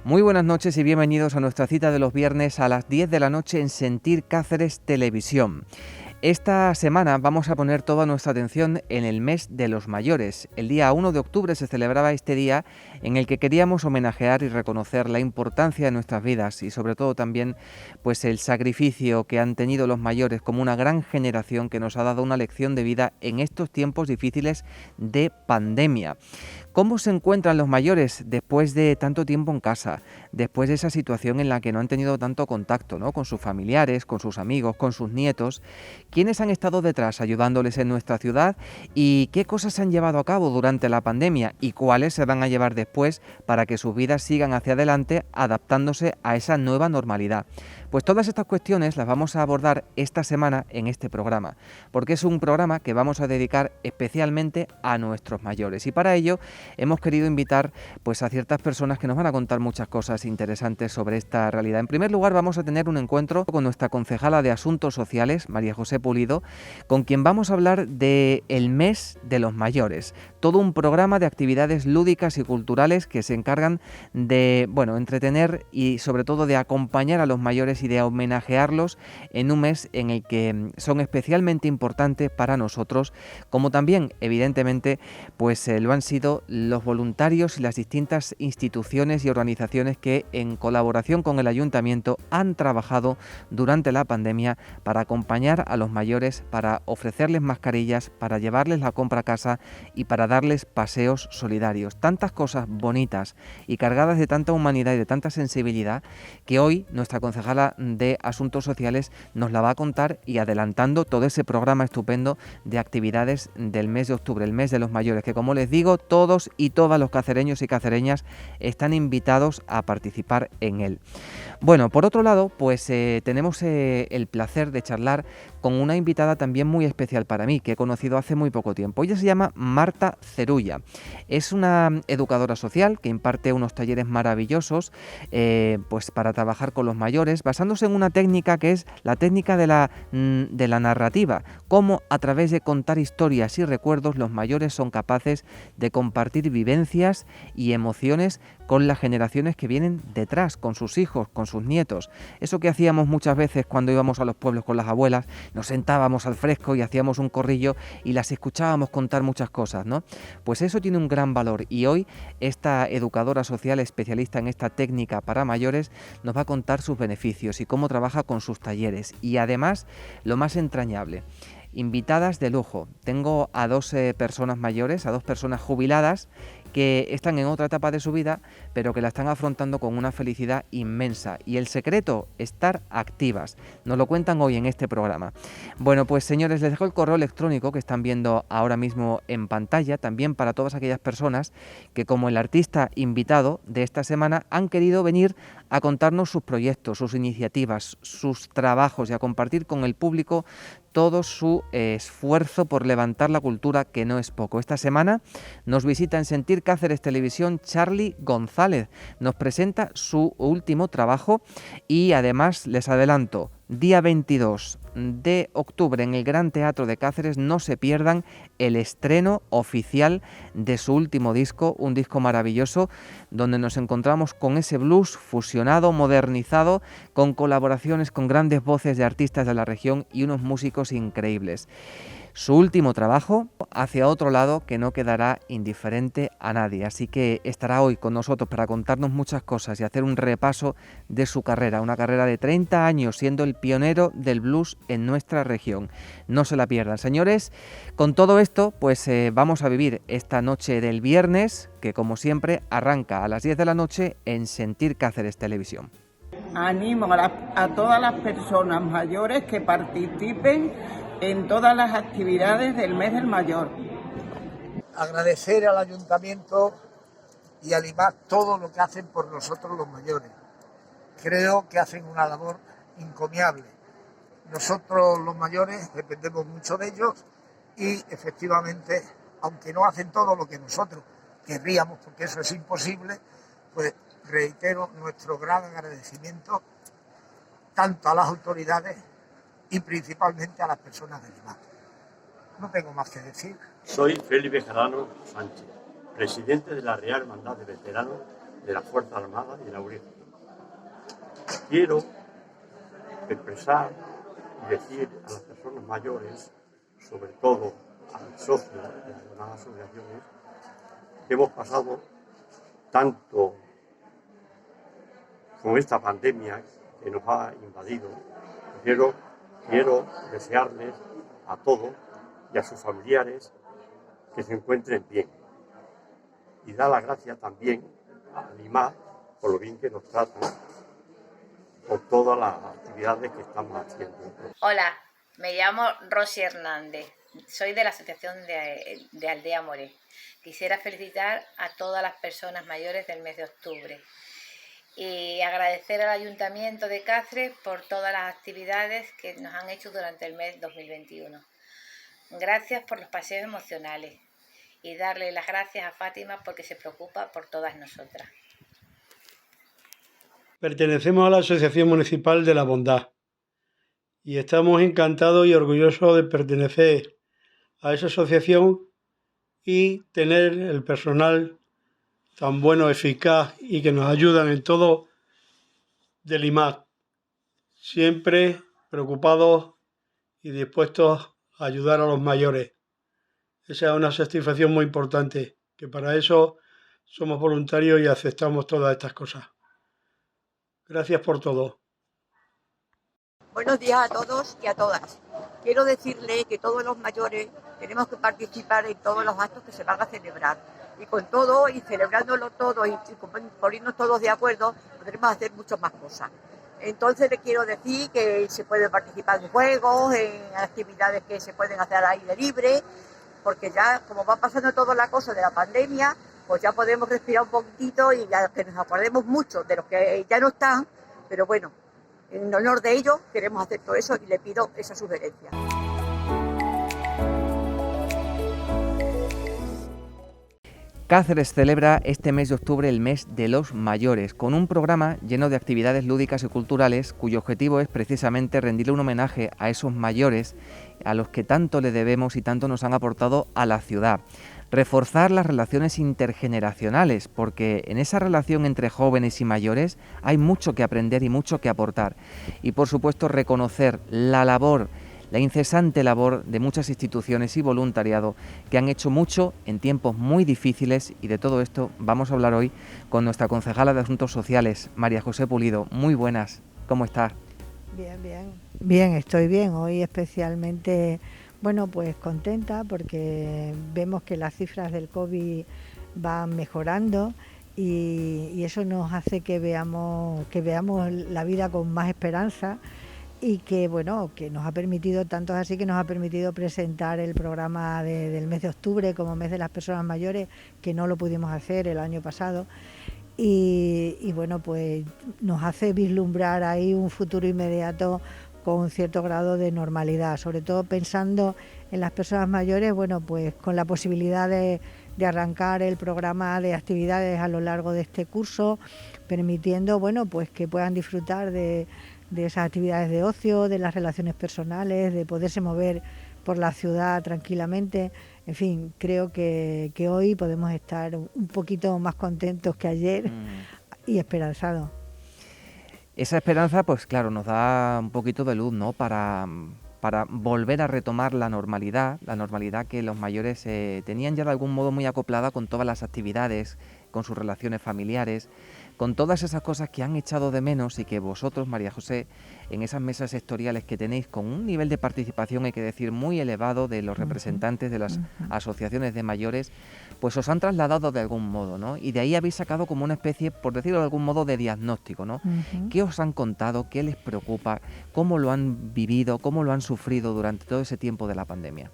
Muy buenas noches y bienvenidos a nuestra cita de los viernes a las 10 de la noche en Sentir Cáceres Televisión. Esta semana vamos a poner toda nuestra atención en el mes de los mayores. El día 1 de octubre se celebraba este día en el que queríamos homenajear y reconocer la importancia de nuestras vidas y sobre todo también pues el sacrificio que han tenido los mayores como una gran generación que nos ha dado una lección de vida en estos tiempos difíciles de pandemia. ¿Cómo se encuentran los mayores después de tanto tiempo en casa? Después de esa situación en la que no han tenido tanto contacto, ¿no?, con sus familiares, con sus amigos, con sus nietos. ¿Quiénes han estado detrás ayudándoles en nuestra ciudad? ¿Y qué cosas se han llevado a cabo durante la pandemia? ¿Y cuáles se van a llevar después para que sus vidas sigan hacia adelante adaptándose a esa nueva normalidad? Pues todas estas cuestiones las vamos a abordar esta semana en este programa, porque es un programa que vamos a dedicar especialmente a nuestros mayores. Y para ello hemos querido invitar pues a ciertas personas que nos van a contar muchas cosas interesantes sobre esta realidad. En primer lugar, vamos a tener un encuentro con nuestra concejala de Asuntos Sociales, María José Pulido, con quien vamos a hablar del mes de los mayores. Todo un programa de actividades lúdicas y culturales que se encargan de, entretener y sobre todo de acompañar a los mayores y de homenajearlos en un mes en el que son especialmente importantes para nosotros, como también, evidentemente, pues lo han sido los voluntarios y las distintas instituciones y organizaciones que en colaboración con el Ayuntamiento han trabajado durante la pandemia para acompañar a los mayores, para ofrecerles mascarillas, para llevarles la compra a casa y para darles paseos solidarios. Tantas cosas bonitas y cargadas de tanta humanidad y de tanta sensibilidad que hoy nuestra concejala de Asuntos Sociales nos la va a contar y adelantando todo ese programa estupendo de actividades del mes de octubre, el mes de los mayores, que como les digo, todos y todas los cacereños y cacereñas están invitados a participar en él. Bueno, por otro lado, pues tenemos el placer de charlar con una invitada también muy especial para mí, que he conocido hace muy poco tiempo. Ella se llama Marta Cerulla. Es una educadora social que imparte unos talleres maravillosos pues para trabajar con los mayores, basándose en una técnica que es la técnica de la narrativa, cómo a través de contar historias y recuerdos los mayores son capaces de compartir vivencias y emociones con las generaciones que vienen detrás, con sus hijos, con sus nietos. Eso que hacíamos muchas veces cuando íbamos a los pueblos con las abuelas, nos sentábamos al fresco y hacíamos un corrillo y las escuchábamos contar muchas cosas, ¿no? Pues eso tiene un gran valor y hoy esta educadora social especialista en esta técnica para mayores nos va a contar sus beneficios y cómo trabaja con sus talleres. Y además, lo más entrañable, invitadas de lujo. Tengo a dos personas mayores, a dos personas jubiladas que están en otra etapa de su vida, pero que la están afrontando con una felicidad inmensa. Y el secreto, estar activas. Nos lo cuentan hoy en este programa. Bueno, pues señores, les dejo el correo electrónico que están viendo ahora mismo en pantalla, también para todas aquellas personas que, como el artista invitado de esta semana, han querido venir a contarnos sus proyectos, sus iniciativas, sus trabajos y a compartir con el público todo su esfuerzo por levantar la cultura, que no es poco. Esta semana nos visita en Sentir Cáceres Televisión Charly González. Nos presenta su último trabajo y además les adelanto, día 22 de octubre en el Gran Teatro de Cáceres, no se pierdan el estreno oficial de su último disco, un disco maravilloso donde nos encontramos con ese blues fusionado, modernizado, con colaboraciones con grandes voces de artistas de la región y unos músicos increíbles. Su último trabajo, Hacia otro lado, que no quedará indiferente a nadie. Así que estará hoy con nosotros para contarnos muchas cosas y hacer un repaso de su carrera. Una carrera de 30 años siendo el pionero del blues en nuestra región. No se la pierdan, señores. Con todo esto, pues vamos a vivir esta noche del viernes, que como siempre arranca a las 10 de la noche en Sentir Cáceres Televisión. Animo a todas las personas mayores que participen en todas las actividades del mes del mayor. Agradecer al Ayuntamiento y al IMAC todo lo que hacen por nosotros los mayores. Creo que hacen una labor encomiable. Nosotros los mayores dependemos mucho de ellos y efectivamente, aunque no hacen todo lo que nosotros querríamos, porque eso es imposible, pues reitero nuestro gran agradecimiento tanto a las autoridades y principalmente a las personas del IMAC. No tengo más que decir. Soy Felipe Bejarano Sánchez, presidente de la Real Hermandad de Veteranos de la Fuerza Armada y de la URI. Quiero expresar y decir a las personas mayores, sobre todo a mis socios de las demás asociaciones, que hemos pasado tanto con esta pandemia que nos ha invadido. Quiero desearles a todos y a sus familiares que se encuentren bien. Y dar las gracias también a Limar por lo bien que nos tratan, por todas las actividades que estamos haciendo. Hola, me llamo Rosy Hernández, soy de la Asociación de Aldea Moré. Quisiera felicitar a todas las personas mayores del mes de octubre y agradecer al Ayuntamiento de Cáceres por todas las actividades que nos han hecho durante el mes 2021. Gracias por los paseos emocionales y darle las gracias a Fátima porque se preocupa por todas nosotras. Pertenecemos a la Asociación Municipal de la Bondad y estamos encantados y orgullosos de pertenecer a esa asociación y tener el personal tan bueno, eficaz y que nos ayudan en todo del IMAC, siempre preocupados y dispuestos a ayudar a los mayores. Esa es una satisfacción muy importante, que para eso somos voluntarios y aceptamos todas estas cosas. Gracias por todo. Buenos días a todos y a todas. Quiero decirle que todos los mayores tenemos que participar en todos los actos que se van a celebrar. Y con todo, y celebrándolo todo, y poniéndonos todos de acuerdo, podremos hacer muchas más cosas. Entonces le quiero decir que se puede participar en juegos, en actividades que se pueden hacer al aire libre, porque ya como va pasando toda la cosa de la pandemia, pues ya podemos respirar un poquitito y ya que nos acordemos mucho de los que ya no están, pero bueno, en honor de ellos queremos hacer todo eso y le pido esa sugerencia. Cáceres celebra este mes de octubre el mes de los mayores, con un programa lleno de actividades lúdicas y culturales cuyo objetivo es precisamente rendirle un homenaje a esos mayores a los que tanto le debemos y tanto nos han aportado a la ciudad. Reforzar las relaciones intergeneracionales, porque en esa relación entre jóvenes y mayores hay mucho que aprender y mucho que aportar. Y por supuesto reconocer la incesante labor de muchas instituciones y voluntariado que han hecho mucho en tiempos muy difíciles, y de todo esto vamos a hablar hoy con nuestra concejala de Asuntos Sociales, María José Pulido. Muy buenas, ¿cómo estás? Bien, estoy bien. Hoy especialmente, bueno, pues contenta porque vemos que las cifras del COVID van mejorando y eso nos hace que veamos la vida con más esperanza. Y que bueno, que nos ha permitido, tanto es así que nos ha permitido presentar el programa del mes de octubre como mes de las personas mayores, que no lo pudimos hacer el año pasado, y bueno, pues nos hace vislumbrar ahí un futuro inmediato con un cierto grado de normalidad, sobre todo pensando en las personas mayores, bueno, pues con la posibilidad de arrancar el programa de actividades a lo largo de este curso, permitiendo, bueno, pues que puedan disfrutar de esas actividades de ocio, de las relaciones personales, de poderse mover por la ciudad tranquilamente. En fin, creo que hoy podemos estar un poquito más contentos que ayer y esperanzados. Esa esperanza, pues claro, nos da un poquito de luz, ¿no? Para volver a retomar la normalidad que los mayores tenían ya de algún modo muy acoplada con todas las actividades, con sus relaciones familiares, con todas esas cosas que han echado de menos y que vosotros, María José, en esas mesas sectoriales que tenéis con un nivel de participación, hay que decir, muy elevado de los representantes de las asociaciones de mayores, pues os han trasladado de algún modo, ¿no? Y de ahí habéis sacado como una especie, por decirlo de algún modo, de diagnóstico, ¿no? ¿Qué os han contado? ¿Qué les preocupa? ¿Cómo lo han vivido? ¿Cómo lo han sufrido durante todo ese tiempo de la pandemia?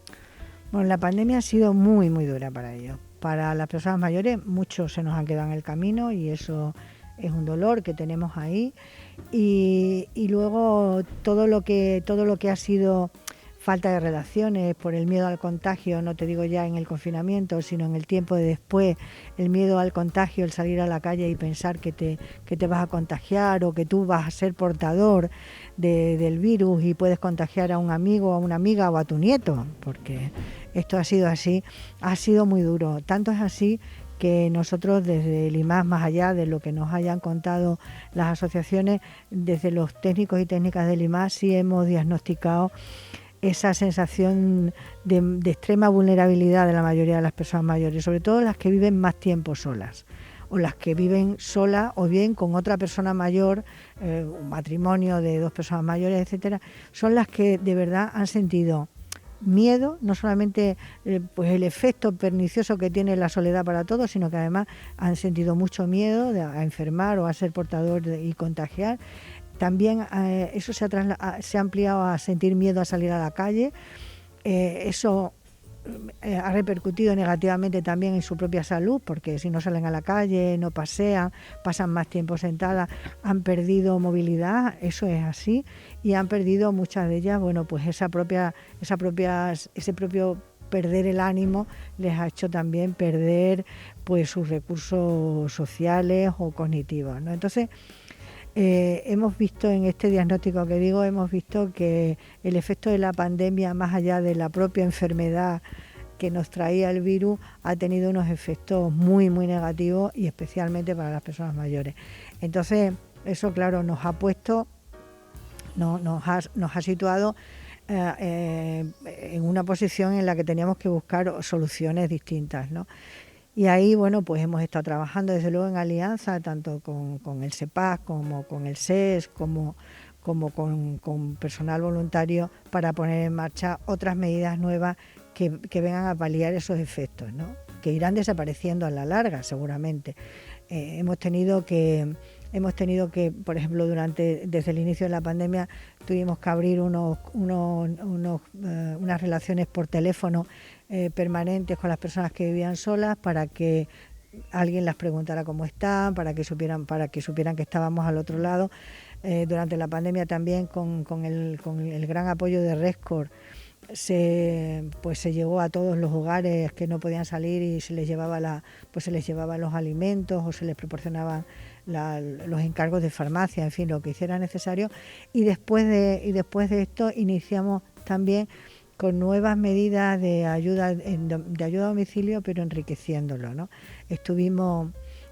Bueno, la pandemia ha sido muy, muy dura para ellos. Para las personas mayores, muchos se nos han quedado en el camino y eso es un dolor que tenemos ahí. Y luego todo lo que ha sido falta de relaciones por el miedo al contagio, no te digo ya en el confinamiento, sino en el tiempo de después, el miedo al contagio, el salir a la calle y pensar que te vas a contagiar o que tú vas a ser portador del virus y puedes contagiar a un amigo, a una amiga o a tu nieto, porque esto ha sido así, ha sido muy duro. Tanto es así que nosotros desde el IMAS, más allá de lo que nos hayan contado las asociaciones, desde los técnicos y técnicas del IMAS sí hemos diagnosticado esa sensación de extrema vulnerabilidad de la mayoría de las personas mayores, sobre todo las que viven más tiempo solas, o las que viven solas o bien con otra persona mayor, un matrimonio de dos personas mayores, etcétera, son las que de verdad han sentido miedo, no solamente pues el efecto pernicioso que tiene la soledad para todos, sino que además han sentido mucho miedo a enfermar o a ser portador y contagiar. También eso se ha ampliado a sentir miedo a salir a la calle. Eso ha repercutido negativamente también en su propia salud, porque si no salen a la calle, no pasean, pasan más tiempo sentadas, han perdido movilidad, eso es así, y han perdido muchas de ellas, bueno, pues ese propio perder el ánimo les ha hecho también perder pues sus recursos sociales o cognitivos, ¿no? Entonces, hemos visto en este diagnóstico que digo, hemos visto que el efecto de la pandemia, más allá de la propia enfermedad que nos traía el virus, ha tenido unos efectos muy, muy negativos y especialmente para las personas mayores. Entonces, eso, claro, nos ha puesto, nos ha situado en una posición en la que teníamos que buscar soluciones distintas, ¿no? Y ahí, bueno, pues hemos estado trabajando desde luego en alianza, tanto con el SEPAS como con el SES, como con personal voluntario, para poner en marcha otras medidas nuevas que vengan a paliar esos efectos, ¿no? Que irán desapareciendo a la larga, seguramente. Hemos tenido que, por ejemplo, desde el inicio de la pandemia, tuvimos que abrir unas relaciones por teléfono permanentes con las personas que vivían solas, para que alguien las preguntara cómo están, para que supieran que estábamos al otro lado. Durante la pandemia también, con el gran apoyo de Rescor, se llegó a todos los hogares que no podían salir y se les llevaba los alimentos o se les proporcionaban los encargos de farmacia, en fin, lo que hiciera necesario. Y después de esto iniciamos también con nuevas medidas de ayuda a domicilio, pero enriqueciéndolo, ¿no?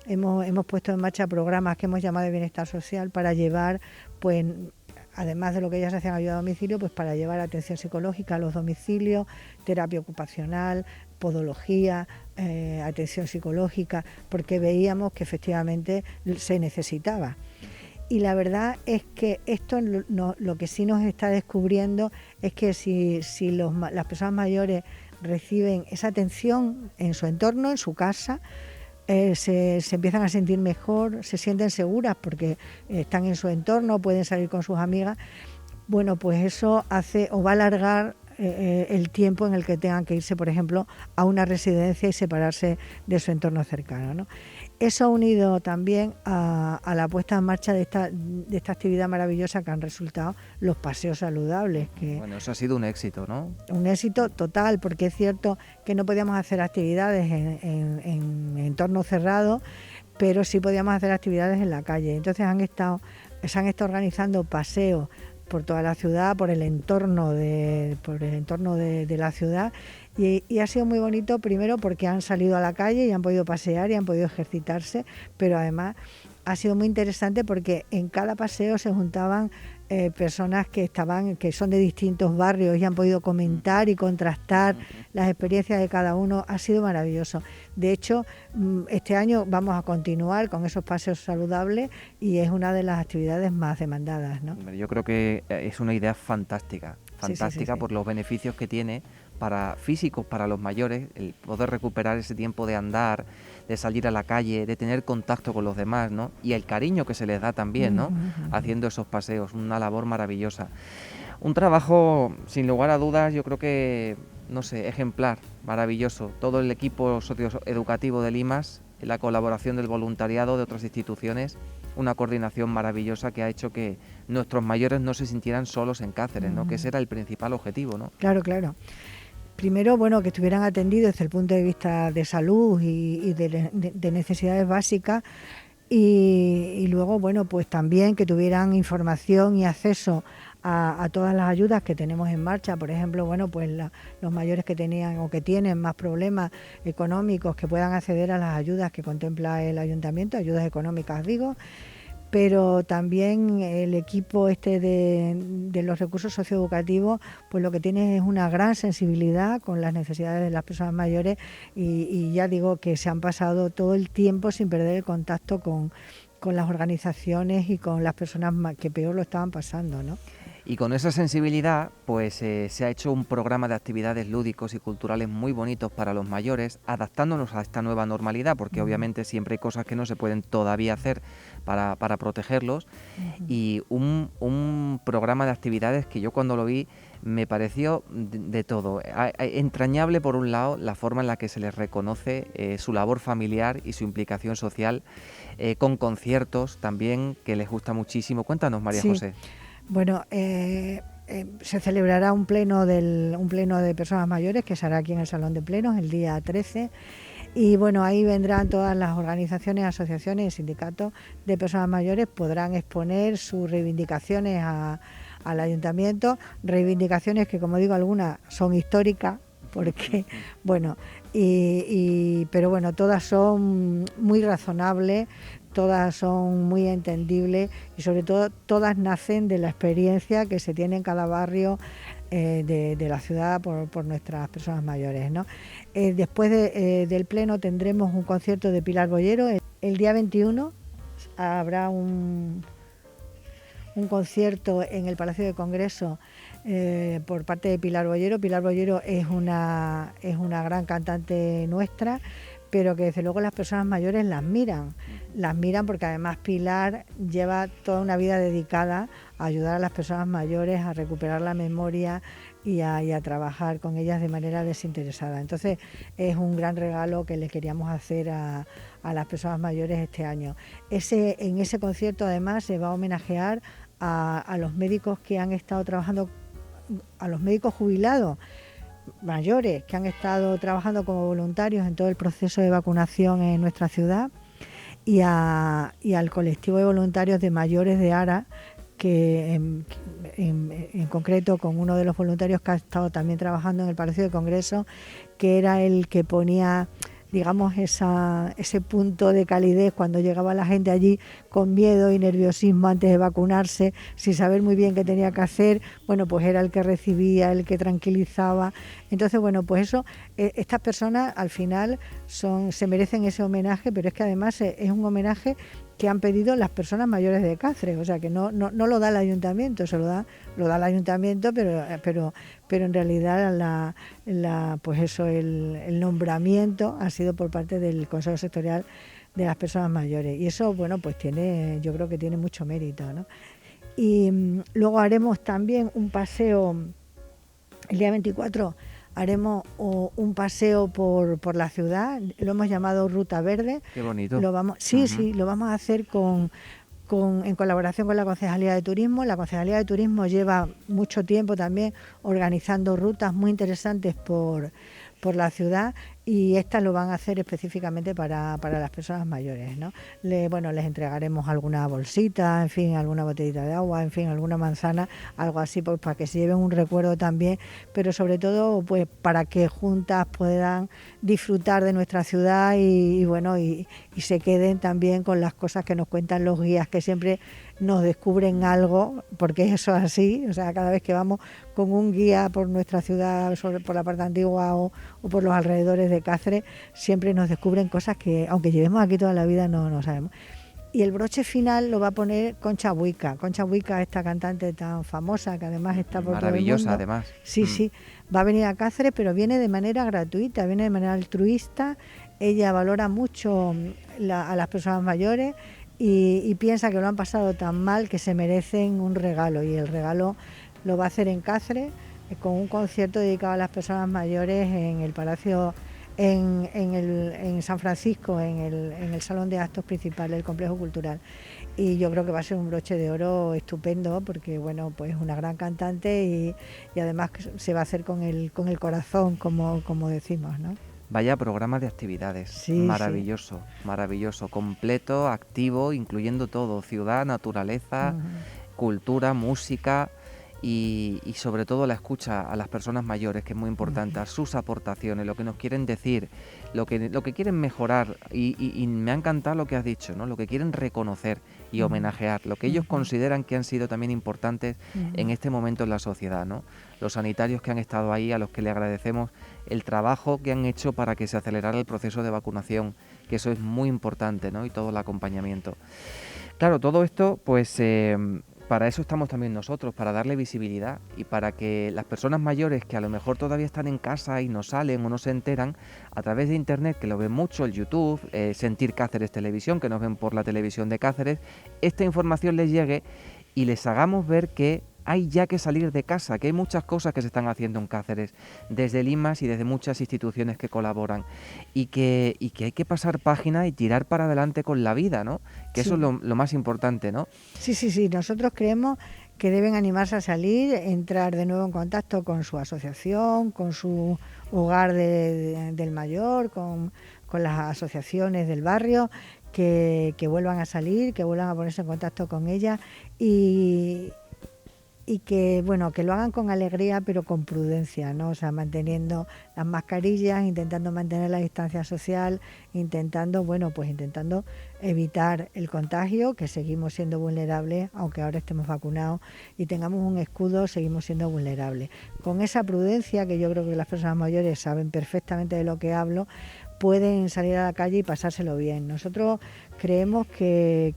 Hemos puesto en marcha programas que hemos llamado de bienestar social para llevar, pues, además de lo que ellas hacían ayuda a domicilio, pues para llevar atención psicológica a los domicilios, terapia ocupacional, podología, atención psicológica, porque veíamos que efectivamente se necesitaba. Y la verdad es que esto lo que sí nos está descubriendo es que si las personas mayores reciben esa atención en su entorno, en su casa, se empiezan a sentir mejor, se sienten seguras porque están en su entorno, pueden salir con sus amigas. Bueno, pues eso hace o va a alargar el tiempo en el que tengan que irse, por ejemplo, a una residencia y separarse de su entorno cercano, ¿no? Eso unido también a la puesta en marcha de esta actividad maravillosa que han resultado los paseos saludables. Bueno, eso ha sido un éxito, ¿no? Un éxito total, porque es cierto que no podíamos hacer actividades en entorno cerrado, pero sí podíamos hacer actividades en la calle. Entonces se han estado organizando paseos por toda la ciudad, por el entorno de la ciudad, y ha sido muy bonito, primero porque han salido a la calle y han podido pasear y han podido ejercitarse, pero además ha sido muy interesante porque en cada paseo se juntaban personas que son de distintos barrios y han podido comentar y contrastar las experiencias de cada uno. Ha sido maravilloso. De hecho, este año vamos a continuar con esos paseos saludables y es una de las actividades más demandadas, ¿no? Yo creo que es una idea fantástica Sí. por los beneficios que tiene físicos para los mayores, el poder recuperar ese tiempo de andar, de salir a la calle, de tener contacto con los demás, ¿no? Y el cariño que se les da también, ¿no? Haciendo esos paseos, una labor maravillosa. Un trabajo, sin lugar a dudas, yo creo que, no sé, ejemplar, maravilloso. Todo el equipo socioeducativo del IMAS, la colaboración del voluntariado de otras instituciones, una coordinación maravillosa que ha hecho que nuestros mayores no se sintieran solos en Cáceres, ¿no? Que ese era el principal objetivo, ¿no? Claro. Primero, bueno, que estuvieran atendidos desde el punto de vista de salud y de necesidades básicas, y luego, bueno, pues también que tuvieran información y acceso a todas las ayudas que tenemos en marcha. Por ejemplo, bueno, pues los mayores que tenían o que tienen más problemas económicos, que puedan acceder a las ayudas que contempla el ayuntamiento, ayudas económicas digo, pero también el equipo de los recursos socioeducativos, pues lo que tiene es una gran sensibilidad con las necesidades de las personas mayores y ya digo que se han pasado todo el tiempo sin perder el contacto con las organizaciones y con las personas que peor lo estaban pasando, ¿no? Y con esa sensibilidad, pues se ha hecho un programa de actividades lúdicos y culturales muy bonitos para los mayores, adaptándonos a esta nueva normalidad, porque obviamente siempre hay cosas que no se pueden todavía hacer para protegerlos. Y un programa de actividades que yo cuando lo vi me pareció de todo. Entrañable, por un lado, la forma en la que se les reconoce su labor familiar y su implicación social, con conciertos también, que les gusta muchísimo. Cuéntanos, María José. Bueno, se celebrará un pleno de personas mayores que se hará aquí en el Salón de Plenos el día 13 y bueno, ahí vendrán todas las organizaciones, asociaciones y sindicatos de personas mayores, podrán exponer sus reivindicaciones al ayuntamiento, reivindicaciones que, como digo, algunas son históricas porque bueno, pero bueno, todas son muy razonables, todas son muy entendibles y sobre todo todas nacen de la experiencia que se tiene en cada barrio de la ciudad por nuestras personas mayores, ¿no? Después del pleno tendremos un concierto de Pilar Bollero. El día 21 habrá un concierto en el Palacio de Congreso por parte de Pilar Bollero. Pilar Bollero es una gran cantante nuestra, pero que desde luego las personas mayores las miran porque además Pilar lleva toda una vida dedicada a ayudar a las personas mayores a recuperar la memoria y a trabajar con ellas de manera desinteresada. Entonces es un gran regalo que le queríamos hacer a las personas mayores este año. En ese concierto además se va a homenajear a los médicos que han estado trabajando, a los médicos jubilados mayores que han estado trabajando como voluntarios en todo el proceso de vacunación en nuestra ciudad y al colectivo de voluntarios de mayores de ARA, que en concreto con uno de los voluntarios que ha estado también trabajando en el Palacio de Congreso, que era el que ponía, digamos, ese punto de calidez cuando llegaba la gente allí con miedo y nerviosismo antes de vacunarse, sin saber muy bien qué tenía que hacer. Bueno, pues era el que recibía, el que tranquilizaba. Entonces, bueno, pues eso, estas personas al final se merecen ese homenaje, pero es que además es un homenaje que han pedido las personas mayores de Cáceres, o sea que no lo da el ayuntamiento, lo da el ayuntamiento, pero en realidad pues eso, el nombramiento ha sido por parte del Consejo Sectorial de las Personas Mayores y eso, bueno, pues yo creo que tiene mucho mérito, ¿no? Y luego haremos también un paseo el día 24. Haremos un paseo por la ciudad, lo hemos llamado Ruta Verde. Qué bonito. Lo vamos a hacer en colaboración con la Concejalía de Turismo. La Concejalía de Turismo lleva mucho tiempo también organizando rutas muy interesantes por la ciudad y estas lo van a hacer específicamente para las personas mayores, ¿no? Les entregaremos alguna bolsita, en fin, alguna botellita de agua, en fin, alguna manzana, algo así, pues para que se lleven un recuerdo también, pero sobre todo pues para que juntas puedan disfrutar de nuestra ciudad y se queden también con las cosas que nos cuentan los guías, que siempre nos descubren algo, porque eso es así, o sea, cada vez que vamos con un guía por nuestra ciudad, por la parte antigua o por los alrededores de Cáceres, siempre nos descubren cosas que, aunque llevemos aquí toda la vida, no sabemos. Y el broche final lo va a poner Concha Buica. Concha Buica, esta cantante tan famosa, que además está por todo el mundo. Maravillosa, además. Sí, va a venir a Cáceres, pero viene de manera gratuita, viene de manera altruista. Ella valora mucho a las personas mayores y piensa que lo han pasado tan mal que se merecen un regalo, y el regalo lo va a hacer en Cáceres con un concierto dedicado a las personas mayores en el Palacio, en San Francisco, en el Salón de Actos Principal del Complejo Cultural. Y yo creo que va a ser un broche de oro estupendo, porque bueno, pues es una gran cantante y además se va a hacer con el corazón, como decimos, ¿no? Vaya programa de actividades, maravilloso, maravilloso, completo, activo, incluyendo todo, ciudad, naturaleza, cultura, música y sobre todo la escucha a las personas mayores, que es muy importante, a sus aportaciones, lo que nos quieren decir, lo que quieren mejorar, y me ha encantado lo que has dicho, ¿no? Lo que quieren reconocer y homenajear, lo que ellos consideran que han sido también importantes en este momento en la sociedad, ¿no? Los sanitarios que han estado ahí, a los que le agradecemos el trabajo que han hecho para que se acelerara el proceso de vacunación, que eso es muy importante, ¿no? Y todo el acompañamiento. Claro, todo esto, pues para eso estamos también nosotros, para darle visibilidad y para que las personas mayores que a lo mejor todavía están en casa y no salen o no se enteran, a través de internet, que lo ven mucho, el YouTube, Sentir Cáceres Televisión, que nos ven por la televisión de Cáceres, esta información les llegue y les hagamos ver que hay ya que salir de casa, que hay muchas cosas que se están haciendo en Cáceres, desde el IMAS y desde muchas instituciones que colaboran, y que hay que pasar página y tirar para adelante con la vida, ¿no? Que eso es lo más importante, ¿no? Sí. Nosotros creemos que deben animarse a salir, entrar de nuevo en contacto con su asociación, con su hogar del mayor, con las asociaciones del barrio, que vuelvan a salir, que vuelvan a ponerse en contacto con ellas y que, bueno, que lo hagan con alegría pero con prudencia, ¿no? O sea, manteniendo las mascarillas, intentando mantener la distancia social, intentando evitar el contagio, que seguimos siendo vulnerables, aunque ahora estemos vacunados y tengamos un escudo, seguimos siendo vulnerables. Con esa prudencia, que yo creo que las personas mayores saben perfectamente de lo que hablo, pueden salir a la calle y pasárselo bien. Nosotros creemos que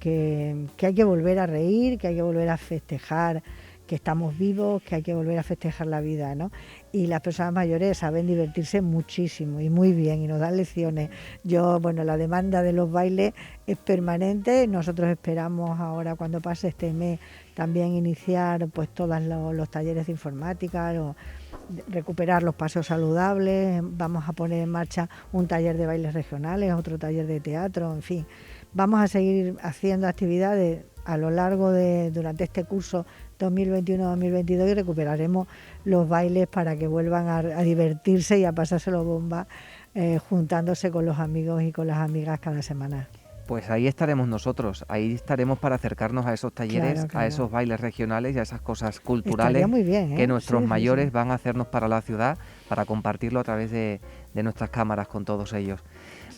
hay que volver a reír, que hay que volver a festejar que estamos vivos, que hay que volver a festejar la vida, ¿no? Y las personas mayores saben divertirse muchísimo y muy bien y nos dan lecciones. La demanda de los bailes es permanente. Nosotros esperamos ahora, cuando pase este mes, también iniciar pues todos los talleres de informática, recuperar los paseos saludables. Vamos a poner en marcha un taller de bailes regionales, otro taller de teatro, en fin. Vamos a seguir haciendo actividades a lo largo durante este curso 2021-2022 y recuperaremos los bailes para que vuelvan a divertirse y a pasárselo bomba juntándose con los amigos y con las amigas cada semana. Pues ahí estaremos nosotros, ahí estaremos para acercarnos a esos talleres, claro. A esos bailes regionales y a esas cosas culturales muy bien, que nuestros mayores van a hacernos para la ciudad, para compartirlo a través de nuestras cámaras con todos ellos.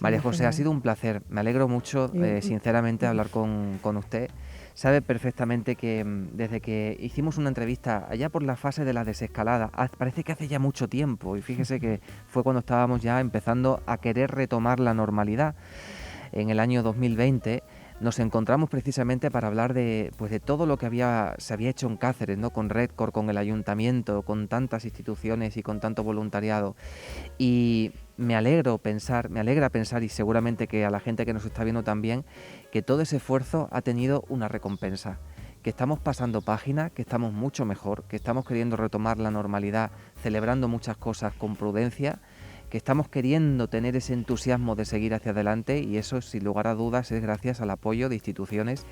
María José, ha sido un placer, me alegro mucho, sinceramente, hablar con usted. Sabe perfectamente que desde que hicimos una entrevista allá por la fase de la desescalada, parece que hace ya mucho tiempo, y fíjese que fue cuando estábamos ya empezando a querer retomar la normalidad. En el año 2020 nos encontramos precisamente para hablar de todo lo que se había hecho en Cáceres, ¿no? Con Redcor, con el ayuntamiento, con tantas instituciones y con tanto voluntariado. Y me alegra pensar, y seguramente que a la gente que nos está viendo también, que todo ese esfuerzo ha tenido una recompensa, que estamos pasando página, que estamos mucho mejor, que estamos queriendo retomar la normalidad, celebrando muchas cosas con prudencia, que estamos queriendo tener ese entusiasmo de seguir hacia adelante, y eso, sin lugar a dudas, es gracias al apoyo de instituciones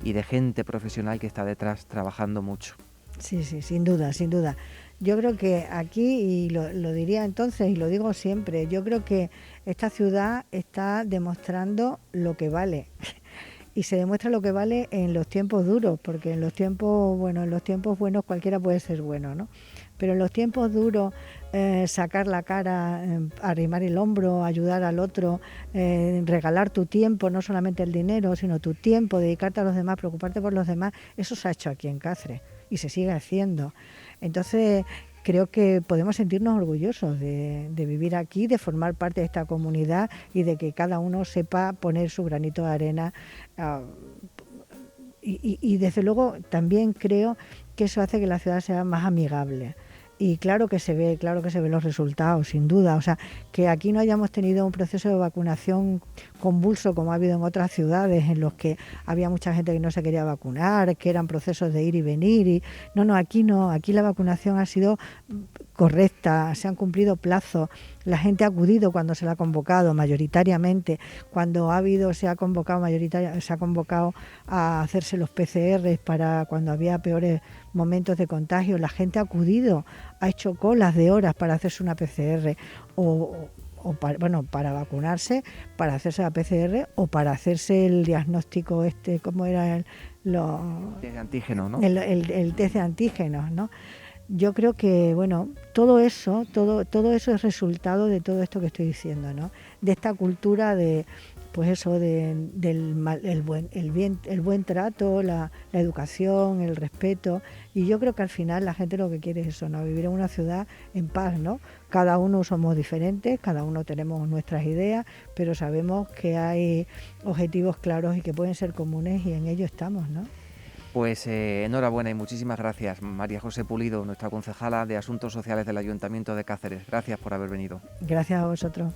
y de gente profesional que está detrás trabajando mucho. Sí, sin duda. Yo creo que aquí, y lo diría entonces y lo digo siempre, yo creo que esta ciudad está demostrando lo que vale. Y se demuestra lo que vale en los tiempos duros, porque en los tiempos buenos cualquiera puede ser bueno, ¿no? Pero en los tiempos duros, sacar la cara, arrimar el hombro, ayudar al otro, regalar tu tiempo, no solamente el dinero, sino tu tiempo, dedicarte a los demás, preocuparte por los demás, eso se ha hecho aquí en Cáceres y se sigue haciendo. Entonces, creo que podemos sentirnos orgullosos de vivir aquí, de formar parte de esta comunidad y de que cada uno sepa poner su granito de arena. Y desde luego también creo que eso hace que la ciudad sea más amigable. Y claro que se ve los resultados, sin duda. O sea, que aquí no hayamos tenido un proceso de vacunación convulso como ha habido en otras ciudades, en los que había mucha gente que no se quería vacunar, que eran procesos de ir y venir. No, aquí la vacunación ha sido correcta, se han cumplido plazos, la gente ha acudido cuando se la ha convocado mayoritariamente, cuando se ha convocado a hacerse los PCR para cuando había peores momentos de contagio, la gente ha acudido, ha hecho colas de horas para hacerse una PCR o para vacunarse, para hacerse la PCR o para hacerse el diagnóstico ¿cómo era test de antígenos, ¿no? El test de antígenos, ¿no? Yo creo que, bueno, todo eso es resultado de todo esto que estoy diciendo, ¿no? De esta cultura de, pues eso, el buen trato, la educación, el respeto. Y yo creo que al final la gente lo que quiere es eso, ¿no? Vivir en una ciudad en paz, ¿no? Cada uno somos diferentes, cada uno tenemos nuestras ideas, pero sabemos que hay objetivos claros y que pueden ser comunes y en ello estamos, ¿no? Pues enhorabuena y muchísimas gracias, María José Pulido, nuestra concejala de Asuntos Sociales del Ayuntamiento de Cáceres. Gracias por haber venido. Gracias a vosotros.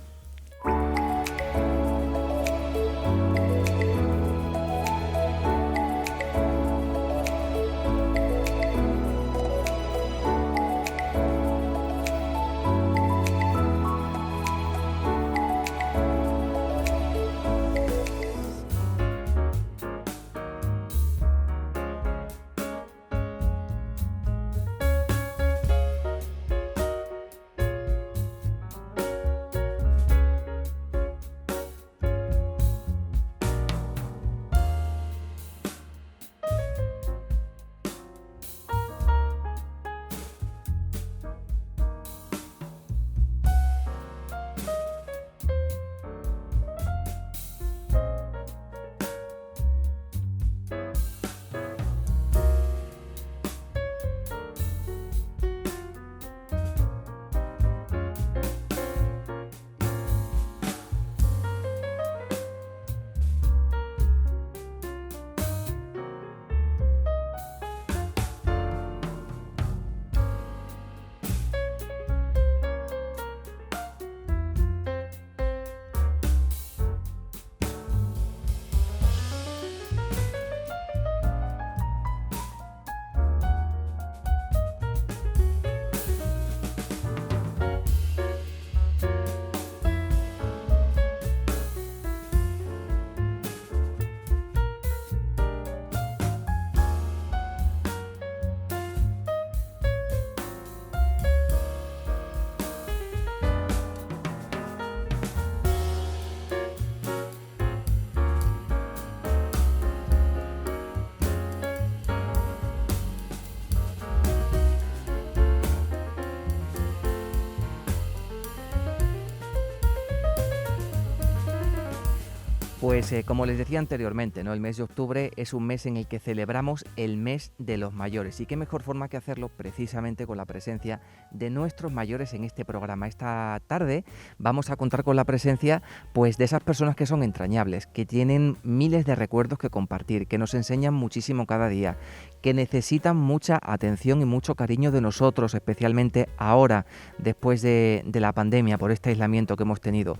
Pues como les decía anteriormente, ¿no? El mes de octubre es un mes en el que celebramos el mes de los mayores y qué mejor forma que hacerlo precisamente con la presencia de nuestros mayores en este programa. Esta tarde vamos a contar con la presencia pues de esas personas que son entrañables, que tienen miles de recuerdos que compartir, que nos enseñan muchísimo cada día, que necesitan mucha atención y mucho cariño de nosotros, especialmente ahora, después de la pandemia, por este aislamiento que hemos tenido.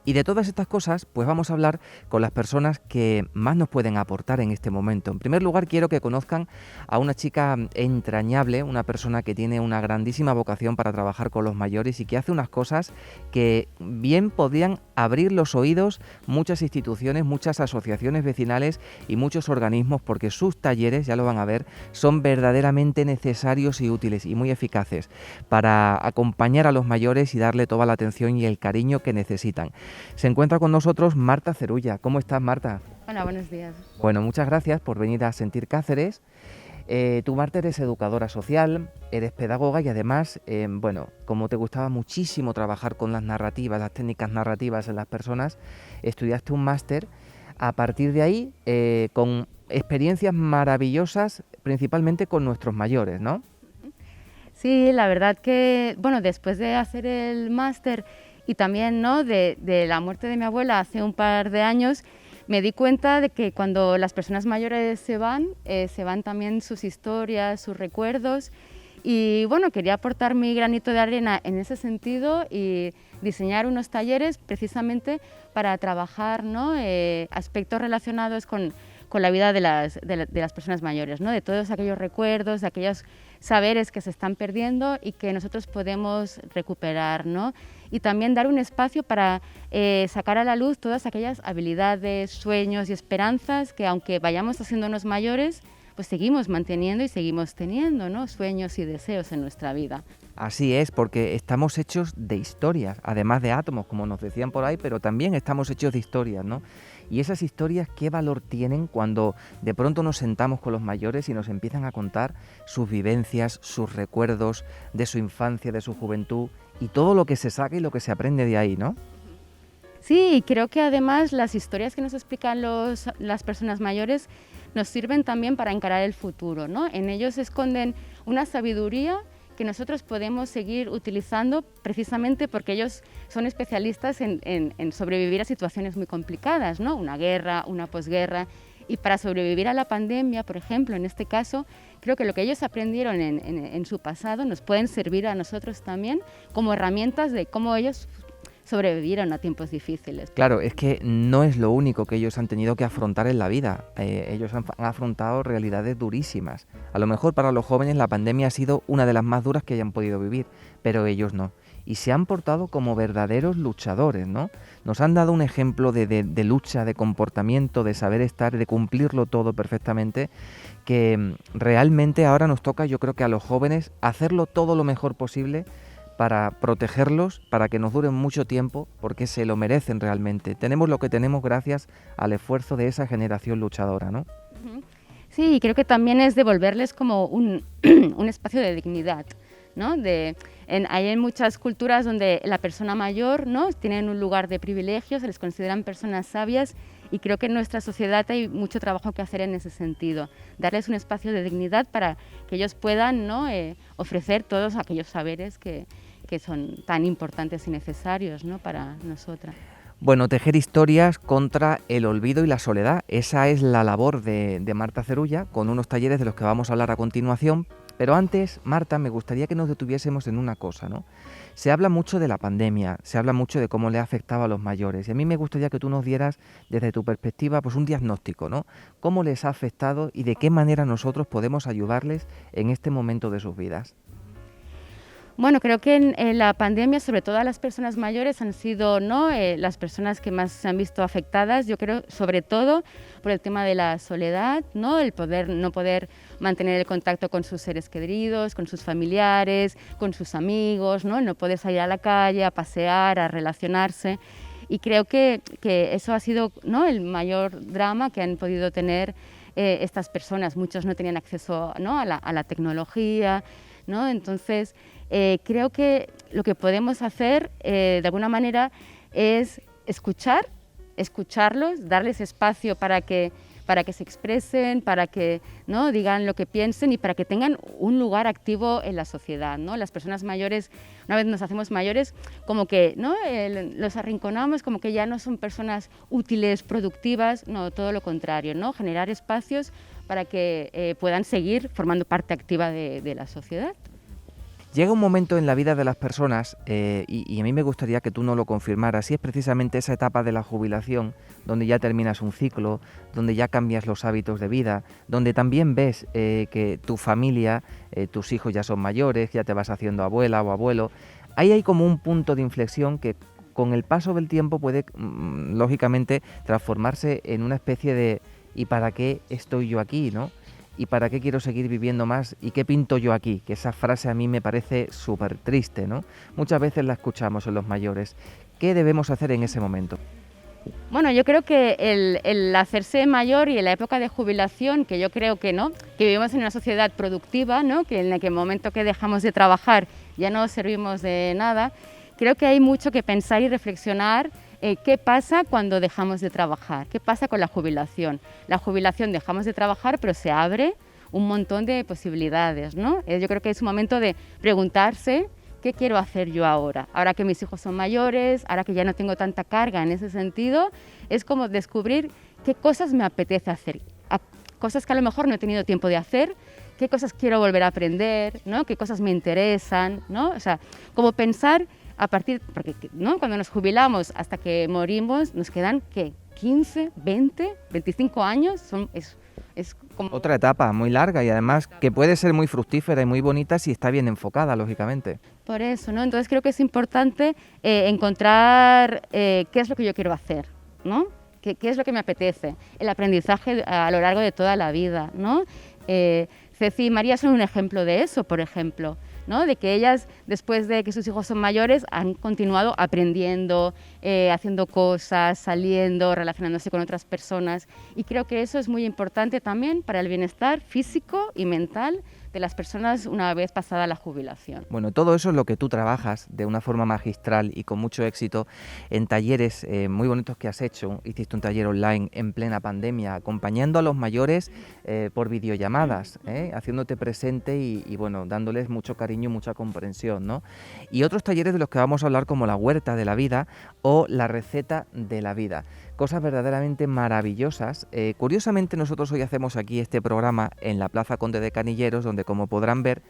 Y de todas estas cosas, pues vamos a hablar con las personas que más nos pueden aportar en este momento. En primer lugar, quiero que conozcan a una chica entrañable, una persona que tiene una grandísima vocación para trabajar con los mayores y que hace unas cosas que bien podrían abrir los oídos muchas instituciones, muchas asociaciones vecinales y muchos organismos, porque sus talleres, ya lo van a ver, son verdaderamente necesarios y útiles y muy eficaces para acompañar a los mayores y darle toda la atención y el cariño que necesitan. Se encuentra con nosotros Marta Cerulla. ¿Cómo estás, Marta? Hola, buenos días. Bueno, muchas gracias por venir a Sentir Cáceres. Tú, Marta, eres educadora social, eres pedagoga y además, como te gustaba muchísimo trabajar con las narrativas, las técnicas narrativas en las personas, estudiaste un máster. A partir de ahí, con experiencias maravillosas, principalmente con nuestros mayores, ¿no? Sí, la verdad que, después de hacer el máster y también, ¿no?, de la muerte de mi abuela hace un par de años, me di cuenta de que cuando las personas mayores se van también sus historias, sus recuerdos, y quería aportar mi granito de arena en ese sentido y diseñar unos talleres precisamente para trabajar, ¿no?, aspectos relacionados con la vida de las personas mayores, ¿no?, de todos aquellos recuerdos, de aquellos saberes que se están perdiendo y que nosotros podemos recuperar, ¿no? Y también dar un espacio para sacar a la luz todas aquellas habilidades, sueños y esperanzas que, aunque vayamos haciéndonos mayores, pues seguimos manteniendo y seguimos teniendo, ¿no?, sueños y deseos en nuestra vida. Así es, porque estamos hechos de historias, además de átomos, como nos decían por ahí, pero también estamos hechos de historias, ¿no? Y esas historias, ¿qué valor tienen cuando de pronto nos sentamos con los mayores y nos empiezan a contar sus vivencias, sus recuerdos de su infancia, de su juventud y todo lo que se saca y lo que se aprende de ahí, ¿no? Sí, creo que además las historias que nos explican las personas mayores nos sirven también para encarar el futuro, ¿no? En ellos se esconden una sabiduría que nosotros podemos seguir utilizando precisamente porque ellos son especialistas en sobrevivir a situaciones muy complicadas, ¿no? Una guerra, una posguerra. Y para sobrevivir a la pandemia, por ejemplo, en este caso, creo que lo que ellos aprendieron en su pasado nos pueden servir a nosotros también como herramientas de cómo ellos sobrevivieron a tiempos difíciles. Claro, es que no es lo único que ellos han tenido que afrontar en la vida. Ellos han afrontado realidades durísimas. A lo mejor para los jóvenes la pandemia ha sido una de las más duras que hayan podido vivir, pero ellos no. Y se han portado como verdaderos luchadores, ¿no? Nos han dado un ejemplo de lucha, de comportamiento, de saber estar, de cumplirlo todo perfectamente, que realmente ahora nos toca, yo creo que a los jóvenes, hacerlo todo lo mejor posible para protegerlos, para que nos duren mucho tiempo, porque se lo merecen realmente. Tenemos lo que tenemos gracias al esfuerzo de esa generación luchadora, ¿no? Sí, creo que también es devolverles como un espacio de dignidad, ¿no? Hay en muchas culturas donde la persona mayor, ¿no?, tienen un lugar de privilegio, se les consideran personas sabias, y creo que en nuestra sociedad hay mucho trabajo que hacer en ese sentido, darles un espacio de dignidad para que ellos puedan, ¿no?, ofrecer todos aquellos saberes que son tan importantes y necesarios, ¿no?, para nosotras. Bueno, tejer historias contra el olvido y la soledad, esa es la labor de Marta Cerulla, con unos talleres de los que vamos a hablar a continuación. Pero antes, Marta, me gustaría que nos detuviésemos en una cosa, ¿no? Se habla mucho de la pandemia, se habla mucho de cómo le ha afectado a los mayores, y a mí me gustaría que tú nos dieras, desde tu perspectiva, pues un diagnóstico, ¿no? ¿Cómo les ha afectado y de qué manera nosotros podemos ayudarles en este momento de sus vidas? Bueno, creo que en la pandemia, sobre todo a las personas mayores, han sido, ¿no?, las personas que más se han visto afectadas, yo creo, sobre todo por el tema de la soledad, ¿no?, el no poder mantener el contacto con sus seres queridos, con sus familiares, con sus amigos, ¿no?, el no poder salir a la calle, a pasear, a relacionarse. Y creo que eso ha sido, ¿no?, el mayor drama que han podido tener estas personas. Muchos no tenían acceso, ¿no?, a la tecnología, ¿no? Entonces, creo que lo que podemos hacer de alguna manera es escucharlos, darles espacio para que se expresen, para que, ¿no?, digan lo que piensen y para que tengan un lugar activo en la sociedad, ¿no? Las personas mayores, una vez nos hacemos mayores, como que, ¿no?, los arrinconamos, como que ya no son personas útiles, productivas, no, todo lo contrario, ¿no? Generar espacios para que puedan seguir formando parte activa de la sociedad. Llega un momento en la vida de las personas, y a mí me gustaría que tú nos lo confirmaras, y es precisamente esa etapa de la jubilación, donde ya terminas un ciclo, donde ya cambias los hábitos de vida, donde también ves que tu familia, tus hijos ya son mayores, ya te vas haciendo abuela o abuelo. Ahí hay como un punto de inflexión que con el paso del tiempo puede, lógicamente, transformarse en una especie de ¿y para qué estoy yo aquí?, ¿no? ¿Y para qué quiero seguir viviendo más? ¿Y qué pinto yo aquí? Que esa frase a mí me parece súper triste, ¿no? Muchas veces la escuchamos en los mayores. ¿Qué debemos hacer en ese momento? Bueno, yo creo que el hacerse mayor y en la época de jubilación, que yo creo que no, que vivimos en una sociedad productiva, ¿no?, que en el momento que dejamos de trabajar ya no servimos de nada, creo que hay mucho que pensar y reflexionar. ¿Qué pasa cuando dejamos de trabajar? ¿Qué pasa con la jubilación? La jubilación, dejamos de trabajar, pero se abre un montón de posibilidades, ¿no? Yo creo que es un momento de preguntarse qué quiero hacer yo ahora. Ahora que mis hijos son mayores, ahora que ya no tengo tanta carga en ese sentido, es como descubrir qué cosas me apetece hacer, cosas que a lo mejor no he tenido tiempo de hacer, qué cosas quiero volver a aprender, ¿no?, qué cosas me interesan, ¿no? O sea, como pensar a partir, porque, ¿no?, cuando nos jubilamos hasta que morimos nos quedan, ¿qué?, 15, 20, 25 años, es como... Otra etapa muy larga y además que puede ser muy fructífera y muy bonita si está bien enfocada, lógicamente. Por eso, ¿no? Entonces creo que es importante encontrar qué es lo que yo quiero hacer, ¿no? ¿Qué es lo que me apetece? El aprendizaje a lo largo de toda la vida, ¿no? Ceci y María son un ejemplo de eso, por ejemplo, ¿no? De que ellas, después de que sus hijos son mayores, han continuado aprendiendo, haciendo cosas, saliendo, relacionándose con otras personas. Y creo que eso es muy importante también para el bienestar físico y mental de las personas una vez pasada la jubilación. Bueno, todo eso es lo que tú trabajas de una forma magistral y con mucho éxito en talleres muy bonitos que has hecho. Hiciste un taller online en plena pandemia, acompañando a los mayores por videollamadas, haciéndote presente y bueno, dándoles mucho cariño y mucha comprensión, ¿no? Y otros talleres de los que vamos a hablar, como la huerta de la vida o la receta de la vida. Cosas verdaderamente maravillosas. Curiosamente, nosotros hoy hacemos aquí este programa en la Plaza Conde de Canilleros, donde, como podrán ver,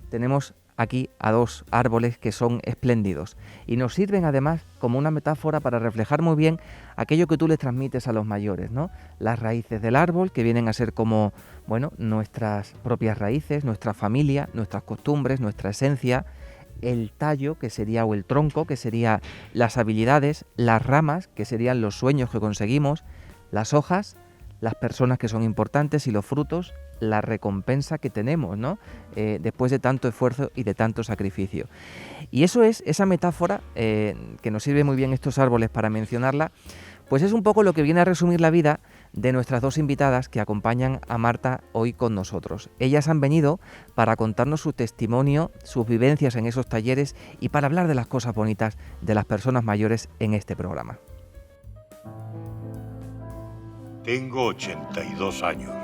tenemos aquí a 2 árboles que son espléndidos y nos sirven además como una metáfora para reflejar muy bien aquello que tú les transmites a los mayores, ¿no? Las raíces del árbol, que vienen a ser como, bueno, nuestras propias raíces, nuestra familia, nuestras costumbres, nuestra esencia. El tallo, que sería, o el tronco, que sería las habilidades, las ramas, que serían los sueños que conseguimos, las hojas, las personas que son importantes, y los frutos, la recompensa que tenemos, ¿no? Después de tanto esfuerzo y de tanto sacrificio. Y eso es, esa metáfora, que nos sirve muy bien estos árboles para mencionarla, pues es un poco lo que viene a resumir la vida de nuestras 2 invitadas que acompañan a Marta hoy con nosotros. Ellas han venido para contarnos su testimonio, sus vivencias en esos talleres y para hablar de las cosas bonitas de las personas mayores en este programa. Tengo 82 años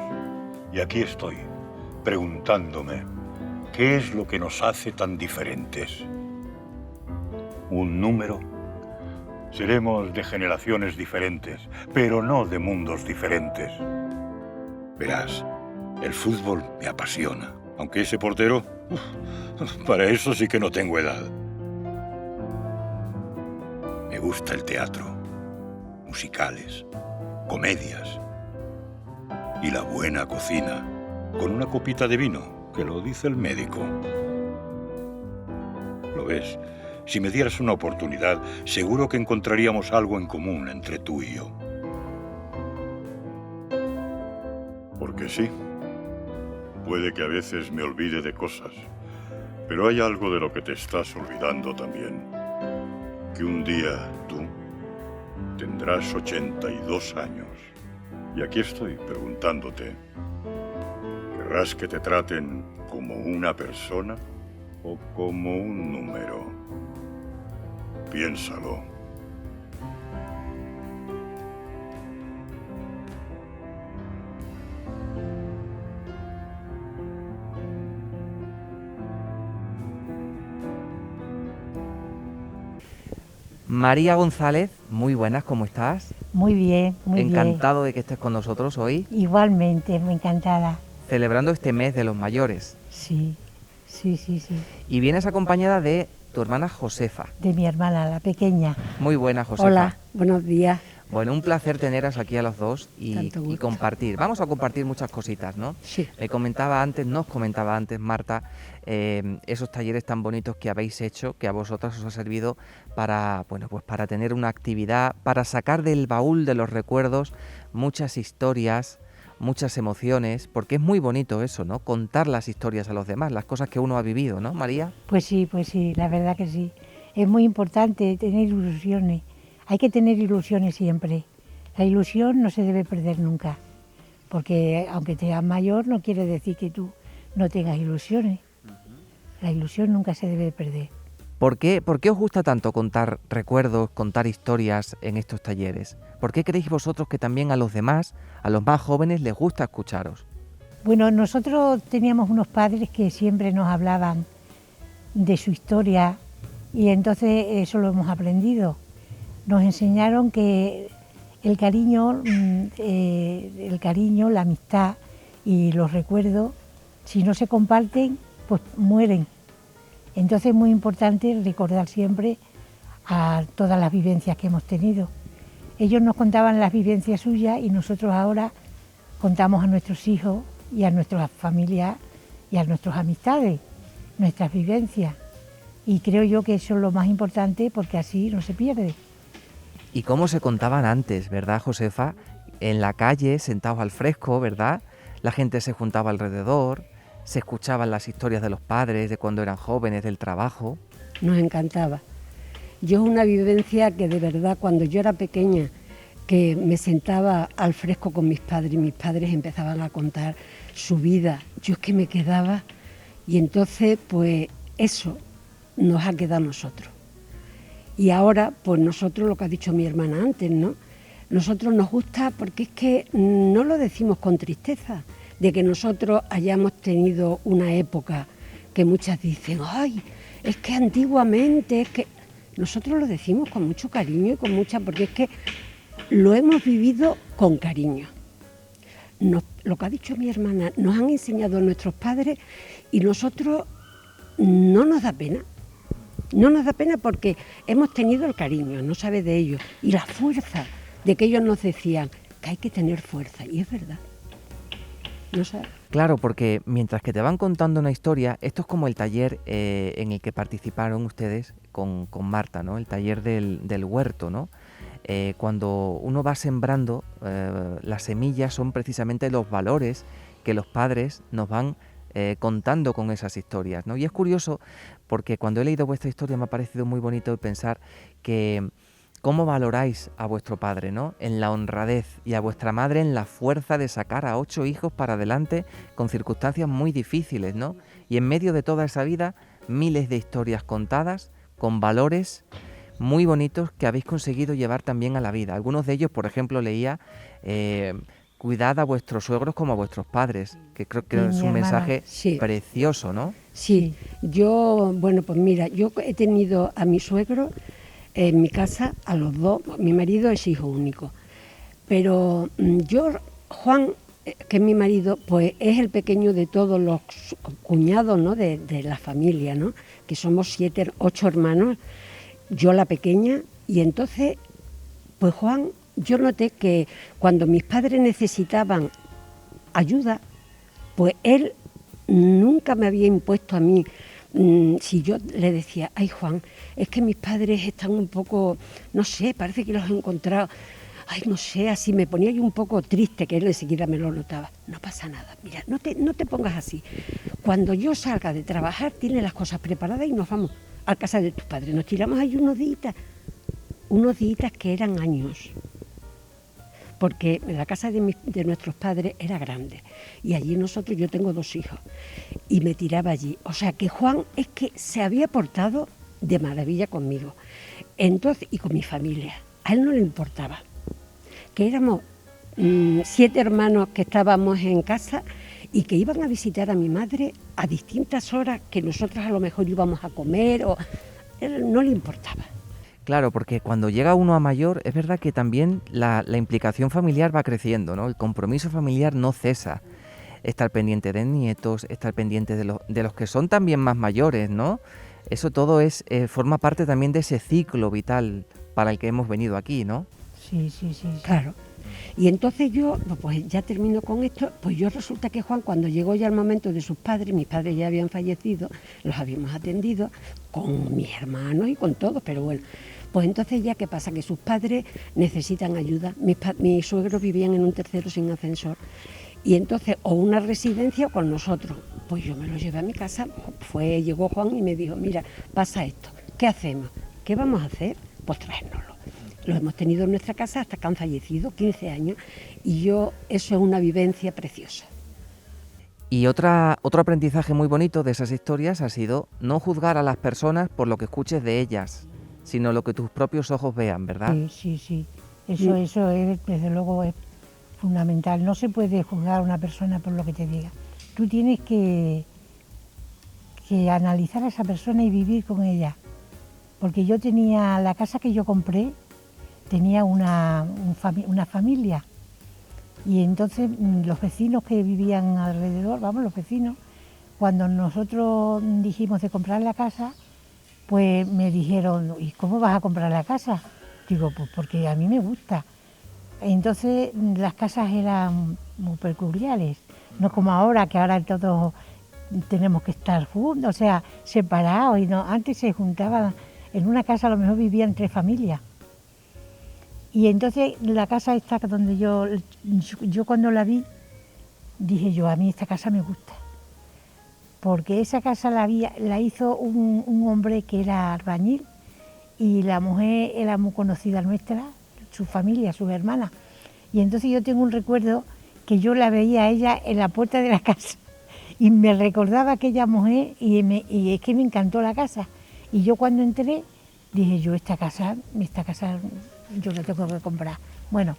y aquí estoy, preguntándome, ¿qué es lo que nos hace tan diferentes? ¿Un número? Seremos de generaciones diferentes, pero no de mundos diferentes. Verás, el fútbol me apasiona, aunque ese portero, para eso sí que no tengo edad. Me gusta el teatro, musicales, comedias y la buena cocina, con una copita de vino, que lo dice el médico. ¿Lo ves? Si me dieras una oportunidad, seguro que encontraríamos algo en común entre tú y yo. Porque sí, puede que a veces me olvide de cosas, pero hay algo de lo que te estás olvidando también. Que un día tú tendrás 82 años. Y aquí estoy preguntándote, ¿querrás que te traten como una persona o como un número? Piénsalo. María González, muy buenas, ¿cómo estás? Muy bien, muy bien. Encantado de que estés con nosotros hoy. Igualmente, muy encantada. Celebrando este mes de los mayores. Sí. Y vienes acompañada de tu hermana Josefa. De mi hermana, la pequeña. Muy buena, Josefa. Hola, buenos días. Bueno, un placer teneros aquí a los dos y compartir. Vamos a compartir muchas cositas, ¿no? Sí. Nos comentaba antes, Marta, esos talleres tan bonitos que habéis hecho, que a vosotras os ha servido para, bueno, pues para tener una actividad, para sacar del baúl de los recuerdos muchas historias, muchas emociones, porque es muy bonito eso, ¿no? Contar las historias a los demás, las cosas que uno ha vivido, ¿no, María? Pues sí, la verdad que sí. Es muy importante tener ilusiones. Hay que tener ilusiones siempre. La ilusión no se debe perder nunca, porque aunque seas mayor no quiere decir que tú no tengas ilusiones. La ilusión nunca se debe perder. ¿Por qué os gusta tanto contar recuerdos, contar historias en estos talleres? ¿Por qué creéis vosotros que también a los demás, a los más jóvenes, les gusta escucharos? Bueno, nosotros teníamos unos padres que siempre nos hablaban de su historia y entonces eso lo hemos aprendido. Nos enseñaron que el cariño, la amistad y los recuerdos, si no se comparten, pues mueren. Entonces es muy importante recordar siempre a todas las vivencias que hemos tenido. Ellos nos contaban las vivencias suyas y nosotros ahora contamos a nuestros hijos y a nuestras familias y a nuestras amistades, nuestras vivencias. Y creo yo que eso es lo más importante porque así no se pierde. ¿Y cómo se contaban antes, verdad, Josefa? En la calle, sentados al fresco, ¿verdad? La gente se juntaba alrededor, se escuchaban las historias de los padres, de cuando eran jóvenes, del trabajo. Nos encantaba. Yo es una vivencia que de verdad cuando yo era pequeña, que me sentaba al fresco con mis padres y mis padres empezaban a contar su vida, yo es que me quedaba y entonces pues eso nos ha quedado a nosotros. Y ahora pues nosotros, lo que ha dicho mi hermana antes, ¿no? Nosotros nos gusta porque es que no lo decimos con tristeza, de que nosotros hayamos tenido una época que muchas dicen, ay, es que antiguamente, es que... Nosotros lo decimos con mucho cariño y con mucha, porque es que lo hemos vivido con cariño. Lo que ha dicho mi hermana, nos han enseñado nuestros padres y nosotros no nos da pena. No nos da pena porque hemos tenido el cariño, no sabe de ellos, y la fuerza de que ellos nos decían que hay que tener fuerza, y es verdad. No sé. Claro, porque mientras que te van contando una historia, esto es como el taller en el que participaron ustedes con Marta, ¿no? El taller del huerto, ¿no? Cuando uno va sembrando, las semillas son precisamente los valores que los padres nos van contando con esas historias, ¿no? Y es curioso porque cuando he leído vuestra historia me ha parecido muy bonito pensar que cómo valoráis a vuestro padre, ¿no? En la honradez, y a vuestra madre en la fuerza de sacar a 8 hijos para adelante con circunstancias muy difíciles, ¿no? Y en medio de toda esa vida, miles de historias contadas con valores muy bonitos que habéis conseguido llevar también a la vida. Algunos de ellos, por ejemplo, leía, cuidad a vuestros suegros como a vuestros padres, que creo que es un mensaje precioso, ¿no? Sí, yo, bueno, pues mira, yo he tenido a mi suegro en mi casa, a los dos. Mi marido es hijo único, pero yo, Juan, que es mi marido, pues es el pequeño de todos los cuñados, ¿no? de la familia, ¿no? Que somos 8 hermanos, yo la pequeña, y entonces, pues Juan, yo noté que cuando mis padres necesitaban ayuda, pues él nunca me había impuesto a mí. Si yo le decía, ay Juan, es que mis padres están un poco, no sé, parece que los he encontrado, ay no sé, así me ponía yo un poco triste, que él enseguida me lo notaba. No pasa nada, mira, no te pongas así. Cuando yo salga de trabajar, tienes las cosas preparadas y nos vamos a casa de tus padres. Nos tiramos ahí unos días que eran años, porque la casa de nuestros padres era grande y allí yo tengo 2 hijos y me tiraba allí. O sea que Juan es que se había portado de maravilla conmigo, entonces, y con mi familia. A él no le importaba, que éramos 7 hermanos que estábamos en casa y que iban a visitar a mi madre a distintas horas que nosotros a lo mejor íbamos a comer, o él no le importaba. Claro, porque cuando llega uno a mayor, es verdad que también la implicación familiar va creciendo, ¿no? El compromiso familiar no cesa. Estar pendiente de nietos, estar pendiente de los que son también más mayores, ¿no? Eso todo forma parte también de ese ciclo vital para el que hemos venido aquí, ¿no? Sí. Claro. Y entonces yo, pues ya termino con esto, pues yo resulta que Juan, cuando llegó ya el momento de sus padres, mis padres ya habían fallecido, los habíamos atendido con mis hermanos y con todos, pero bueno, pues entonces ya, ¿qué pasa? Que sus padres necesitan ayuda. Mis suegros vivían en un tercero sin ascensor y entonces o una residencia o con nosotros. Pues yo me lo llevé a mi casa, llegó Juan y me dijo, mira, pasa esto, ¿qué hacemos? ¿Qué vamos a hacer? Pues traérnoslo. Los hemos tenido en nuestra casa hasta que han fallecido, 15 años, y eso es una vivencia preciosa. Y otro aprendizaje muy bonito de esas historias ha sido no juzgar a las personas por lo que escuches de ellas, sino lo que tus propios ojos vean, ¿verdad? Sí. Eso es, desde luego, es fundamental. No se puede juzgar a una persona por lo que te diga. Tú tienes que analizar a esa persona y vivir con ella. Porque yo tenía, la casa que yo compré, tenía una familia. Y entonces los vecinos que vivían alrededor, los vecinos, cuando nosotros dijimos de comprar la casa, pues me dijeron, ¿y cómo vas a comprar la casa? Digo, pues porque a mí me gusta. Entonces las casas eran muy peculiares, no como ahora, que ahora todos tenemos que estar juntos, o sea, separados. Y no, antes se juntaban, en una casa a lo mejor vivían 3 familias. Y entonces la casa esta donde yo cuando la vi, dije yo, a mí esta casa me gusta. porque esa casa la hizo un hombre que era albañil y la mujer era muy conocida nuestra, su familia, sus hermanas. Y entonces yo tengo un recuerdo que yo la veía a ella en la puerta de la casa y me recordaba a aquella mujer y es que me encantó la casa. Y yo cuando entré dije yo, esta casa yo la tengo que comprar. Bueno,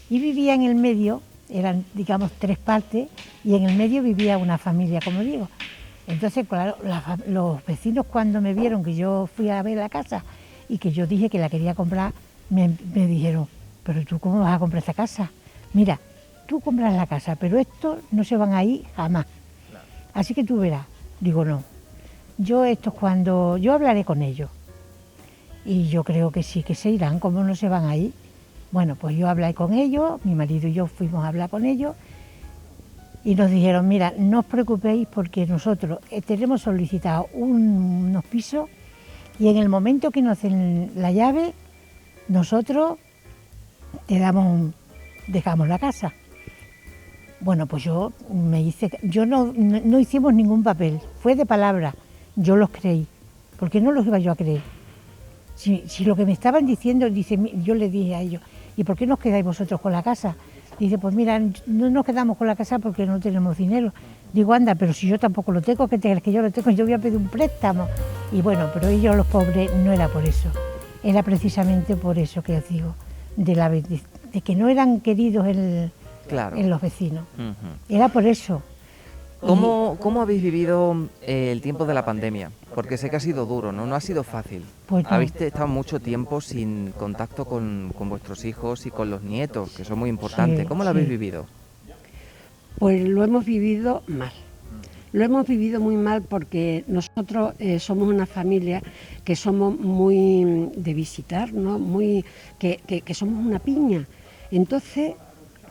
y vivía en el medio, eran digamos 3 partes, y en el medio vivía una familia, como digo. Entonces, claro, los vecinos cuando me vieron que yo fui a ver la casa y que yo dije que la quería comprar, me dijeron, pero tú ¿cómo vas a comprar esta casa? Mira, tú compras la casa, pero estos no se van a ir jamás. Así que tú verás. Digo, no, yo hablaré con ellos. Y yo creo que sí que se irán, ¿cómo no se van a ir? Bueno, pues yo hablé con ellos, mi marido y yo fuimos a hablar con ellos y nos dijeron, mira, no os preocupéis porque nosotros tenemos solicitado unos pisos y en el momento que nos den la llave, nosotros dejamos la casa. Bueno, pues yo no hicimos ningún papel, fue de palabra, yo los creí, porque no los iba yo a creer. Si lo que me estaban diciendo, yo le dije a ellos, ¿y por qué no os quedáis vosotros con la casa? Dice, pues mira, no nos quedamos con la casa porque no tenemos dinero. Digo, anda, pero si yo tampoco lo tengo, que yo lo tengo, yo voy a pedir un préstamo. Y bueno, pero ellos los pobres no era por eso, era precisamente por eso que os digo, de que no eran queridos en los vecinos. Era por eso. ¿Cómo habéis vivido el tiempo de la pandemia? Porque sé que ha sido duro, ¿no? No ha sido fácil. Pues no. Habéis estado mucho tiempo sin contacto con vuestros hijos y con los nietos, que son muy importantes. Sí, ¿Cómo lo habéis vivido? Pues lo hemos vivido mal. Lo hemos vivido muy mal porque nosotros somos una familia que somos muy de visitar, ¿no? Que somos una piña. Entonces,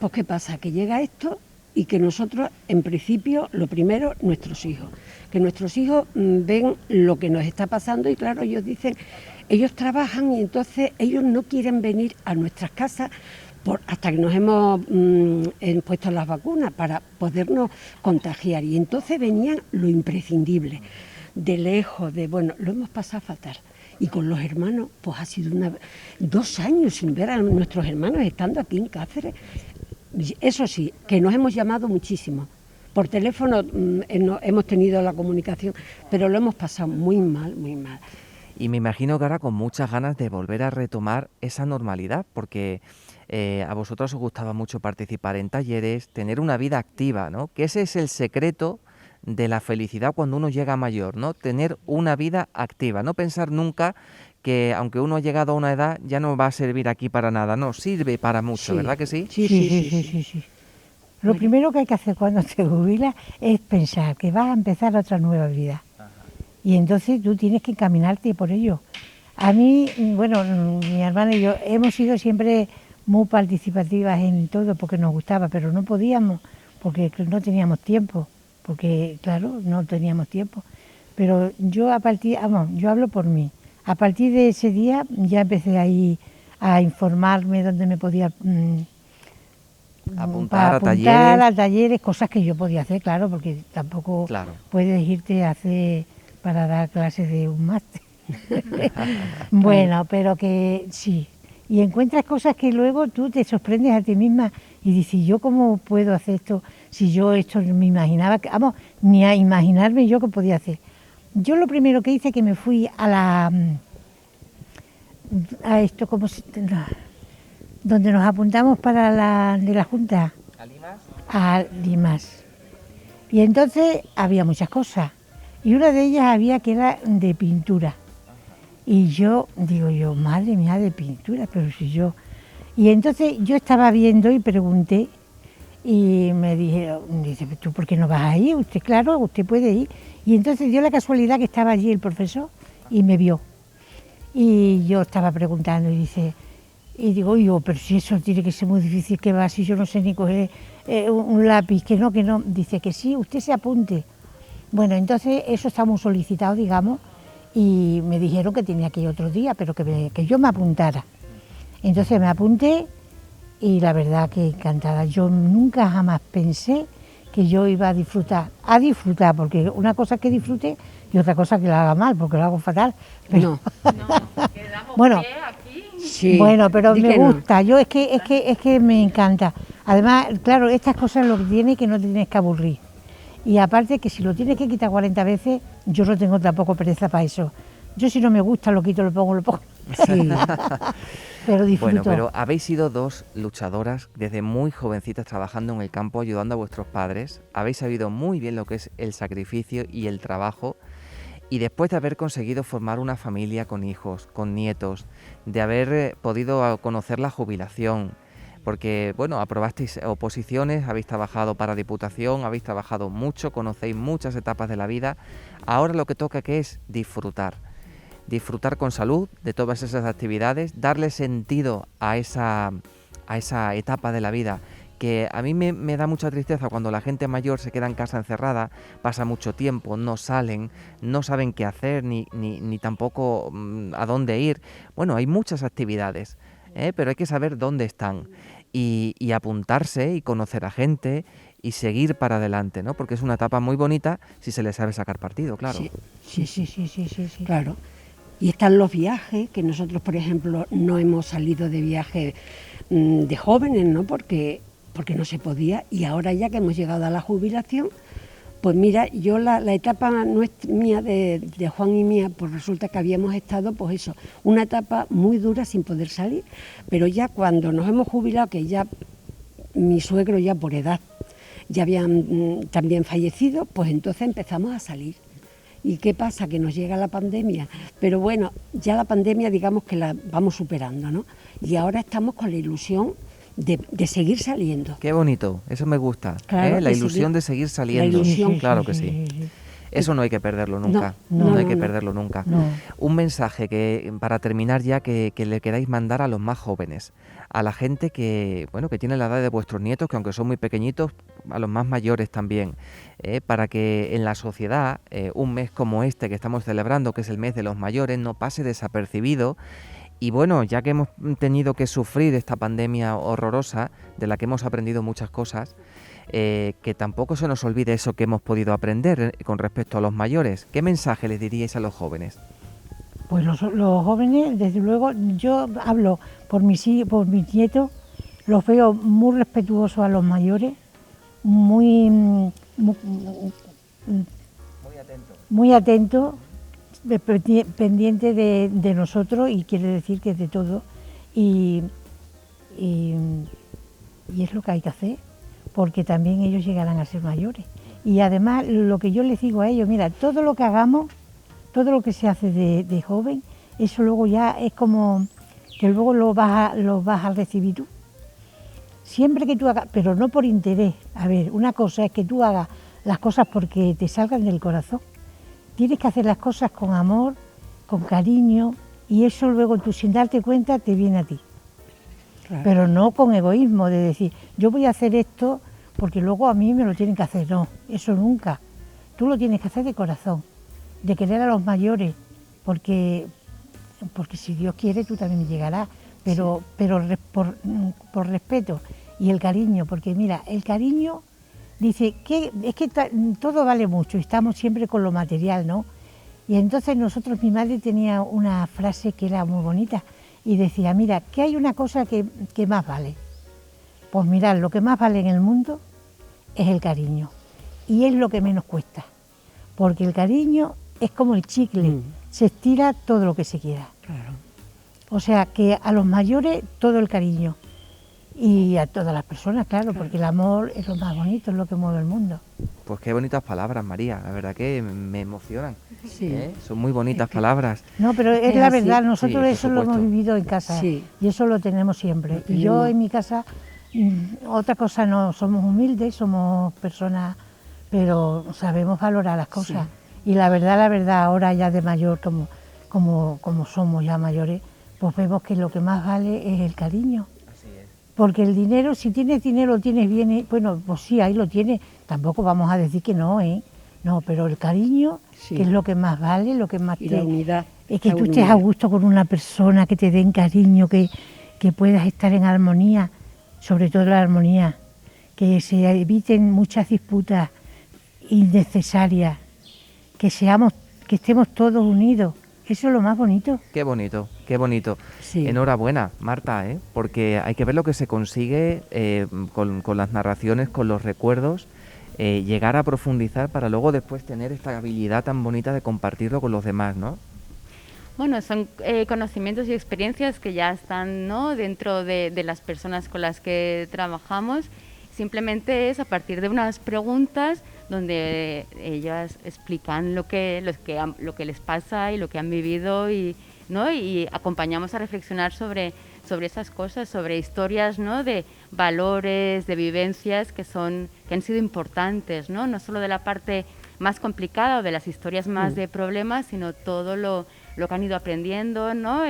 pues ¿qué pasa? Que llega esto y que nosotros, en principio, lo primero, nuestros hijos. Que nuestros hijos ven lo que nos está pasando y claro, ellos trabajan y entonces ellos no quieren venir a nuestras casas hasta que nos hemos puesto las vacunas para podernos contagiar. Y entonces venían lo imprescindible, de lejos, lo hemos pasado fatal. Y con los hermanos, pues ha sido 2 años sin ver a nuestros hermanos estando aquí en Cáceres. Eso sí, que nos hemos llamado muchísimo. Por teléfono hemos tenido la comunicación, pero lo hemos pasado muy mal, muy mal. Y me imagino que ahora con muchas ganas de volver a retomar esa normalidad, porque a vosotros os gustaba mucho participar en talleres, tener una vida activa, ¿no? Que ese es el secreto de la felicidad cuando uno llega mayor, ¿no? Tener una vida activa, no pensar nunca que aunque uno ha llegado a una edad ya no va a servir aquí para nada, no, sirve para mucho, Sí. ¿verdad que sí? Sí. Lo primero que hay que hacer cuando te jubilas es pensar que vas a empezar otra nueva vida. Y entonces tú tienes que encaminarte por ello. A mí, bueno, mi hermana y yo hemos sido siempre muy participativas en todo porque nos gustaba, pero no podíamos porque no teníamos tiempo, porque claro, no teníamos tiempo. Pero yo yo hablo por mí. A partir de ese día ya empecé ahí a informarme dónde me podía Apuntar a talleres, cosas que yo podía hacer, claro, porque tampoco puedes irte a hacer para dar clases de un máster. Bueno, pero que sí. Y encuentras cosas que luego tú te sorprendes a ti misma y dices, ¿yo cómo puedo hacer esto? Si yo esto me imaginaba, ni a imaginarme yo que podía hacer. Yo lo primero que hice que me fui donde nos apuntamos para de la Junta. ¿A Limas? Y entonces había muchas cosas. Y una de ellas que era de pintura. Y yo, madre mía, de pintura, pero si yo... Y entonces yo estaba viendo y pregunté y me dijeron, dice, ¿tú por qué no vas ahí? Usted, claro, usted puede ir. Y entonces dio la casualidad que estaba allí el profesor y me vio. Y yo estaba preguntando y digo, pero si eso tiene que ser muy difícil, que va, si yo no sé ni coger un lápiz, que no. Dice que sí, usted se apunte. Bueno, entonces eso está muy solicitado, digamos, y me dijeron que tenía que ir otro día, pero que yo me apuntara. Entonces me apunté y la verdad que encantada. Yo nunca jamás pensé que yo iba a disfrutar, porque una cosa es que disfrute y otra cosa que la haga mal, porque lo hago fatal. Pero... bueno, sí, bueno, pero me no. gusta, yo es que me encanta. Además, claro, estas cosas lo que tiene es que no te tienes que aburrir. Y aparte que si lo tienes que quitar 40 veces, yo no tengo tampoco pereza para eso. Yo si no me gusta lo quito, lo pongo. Sí. Pero disfruto. Bueno, pero habéis sido dos luchadoras desde muy jovencitas trabajando en el campo, ayudando a vuestros padres. Habéis sabido muy bien lo que es el sacrificio y el trabajo. Y después de haber conseguido formar una familia con hijos, con nietos, de haber podido conocer la jubilación, porque, bueno, aprobasteis oposiciones, habéis trabajado para Diputación, habéis trabajado mucho, conocéis muchas etapas de la vida. Ahora lo que toca que es disfrutar con salud de todas esas actividades, darle sentido a esa etapa de la vida, que a mí me da mucha tristeza cuando la gente mayor se queda en casa encerrada, pasa mucho tiempo, no salen, no saben qué hacer, ni tampoco a dónde ir. Bueno, hay muchas actividades, pero hay que saber dónde están y apuntarse y conocer a gente y seguir para adelante, ¿no? Porque es una etapa muy bonita si se le sabe sacar partido, claro. Sí. Claro. Y están los viajes, que nosotros, por ejemplo, no hemos salido de viaje de jóvenes, ¿no? Porque no se podía, y ahora ya que hemos llegado a la jubilación, pues mira, yo la etapa mía de Juan y mía, pues resulta que habíamos estado, pues eso, una etapa muy dura sin poder salir, pero ya cuando nos hemos jubilado, que ya mi suegro ya por edad ya habían también fallecido, pues entonces empezamos a salir. ¿Y qué pasa? Que nos llega la pandemia, pero bueno, ya la pandemia digamos que la vamos superando, ¿no? Y ahora estamos con la ilusión de seguir saliendo. Qué bonito, eso me gusta, claro, la ilusión de seguir saliendo. La ilusión, claro que sí. Eso no hay que perderlo nunca, no hay que perderlo nunca. No. Un mensaje que para terminar ya que le queráis mandar a los más jóvenes, a la gente que tiene la edad de vuestros nietos, que aunque son muy pequeñitos, a los más mayores también, para que en la sociedad un mes como este que estamos celebrando, que es el mes de los mayores, no pase desapercibido. Y bueno, ya que hemos tenido que sufrir esta pandemia horrorosa, de la que hemos aprendido muchas cosas, que tampoco se nos olvide eso que hemos podido aprender con respecto a los mayores. ¿Qué mensaje les diríais a los jóvenes? Pues los jóvenes, desde luego, yo hablo por mis nietos, los veo muy respetuosos a los mayores, muy atentos, pendiente de nosotros, y quiere decir que de todo, y es lo que hay que hacer, porque también ellos llegarán a ser mayores. Y además lo que yo les digo a ellos, mira, todo lo que hagamos, todo lo que se hace de joven, eso luego ya es como que luego lo vas a recibir tú. Siempre que tú hagas, pero no por interés. A ver, una cosa es que tú hagas las cosas porque te salgan del corazón. Tienes que hacer las cosas con amor, con cariño, y eso luego tú, sin darte cuenta, te viene a ti. Claro. Pero no con egoísmo, de decir, yo voy a hacer esto porque luego a mí me lo tienen que hacer. No, eso nunca. Tú lo tienes que hacer de corazón, de querer a los mayores, porque si Dios quiere tú también llegarás, pero por respeto y el cariño, porque mira, el cariño dice que es que todo vale mucho y estamos siempre con lo material, ¿no? Y entonces mi madre tenía una frase que era muy bonita y decía, mira, que hay una cosa que más vale. Pues mirad, lo que más vale en el mundo es el cariño, y es lo que menos cuesta, porque el cariño es como el chicle, se estira todo lo que se quiera. Claro. O sea, que a los mayores todo el cariño, y a todas las personas, claro, porque el amor es lo más bonito, es lo que mueve el mundo. Pues qué bonitas palabras, María, la verdad que me emocionan. Sí. Son muy bonitas palabras. No, pero es la verdad, nosotros sí, eso lo hemos vivido en casa, y eso lo tenemos siempre. Y yo en mi casa, otra cosa no, somos humildes, somos personas, pero sabemos valorar las cosas. Sí. Y la verdad, ahora ya de mayor, como somos ya mayores, pues vemos que lo que más vale es el cariño. Porque el dinero, si tienes dinero, tienes bienes, bueno, pues sí, ahí lo tienes, tampoco vamos a decir que no, no, pero el cariño, que es lo que más vale, lo que más la unidad, es que tú estés a gusto con una persona, que te den cariño, que puedas estar en armonía, sobre todo la armonía, que se eviten muchas disputas innecesarias, que estemos todos unidos. Eso es lo más bonito. Qué bonito, qué bonito. Sí. Enhorabuena, Marta, porque hay que ver lo que se consigue con las narraciones, con los recuerdos, llegar a profundizar para luego después tener esta habilidad tan bonita de compartirlo con los demás, ¿no? Bueno, son conocimientos y experiencias que ya están, ¿no?, dentro de las personas con las que trabajamos. Simplemente es a partir de unas preguntas donde ellas explican lo que les pasa y lo que han vivido, y acompañamos a reflexionar sobre esas cosas, sobre historias, ¿no?, de valores, de vivencias que han sido importantes, no solo de la parte más complicada o de las historias más de problemas, sino todo lo que han ido aprendiendo, ¿no?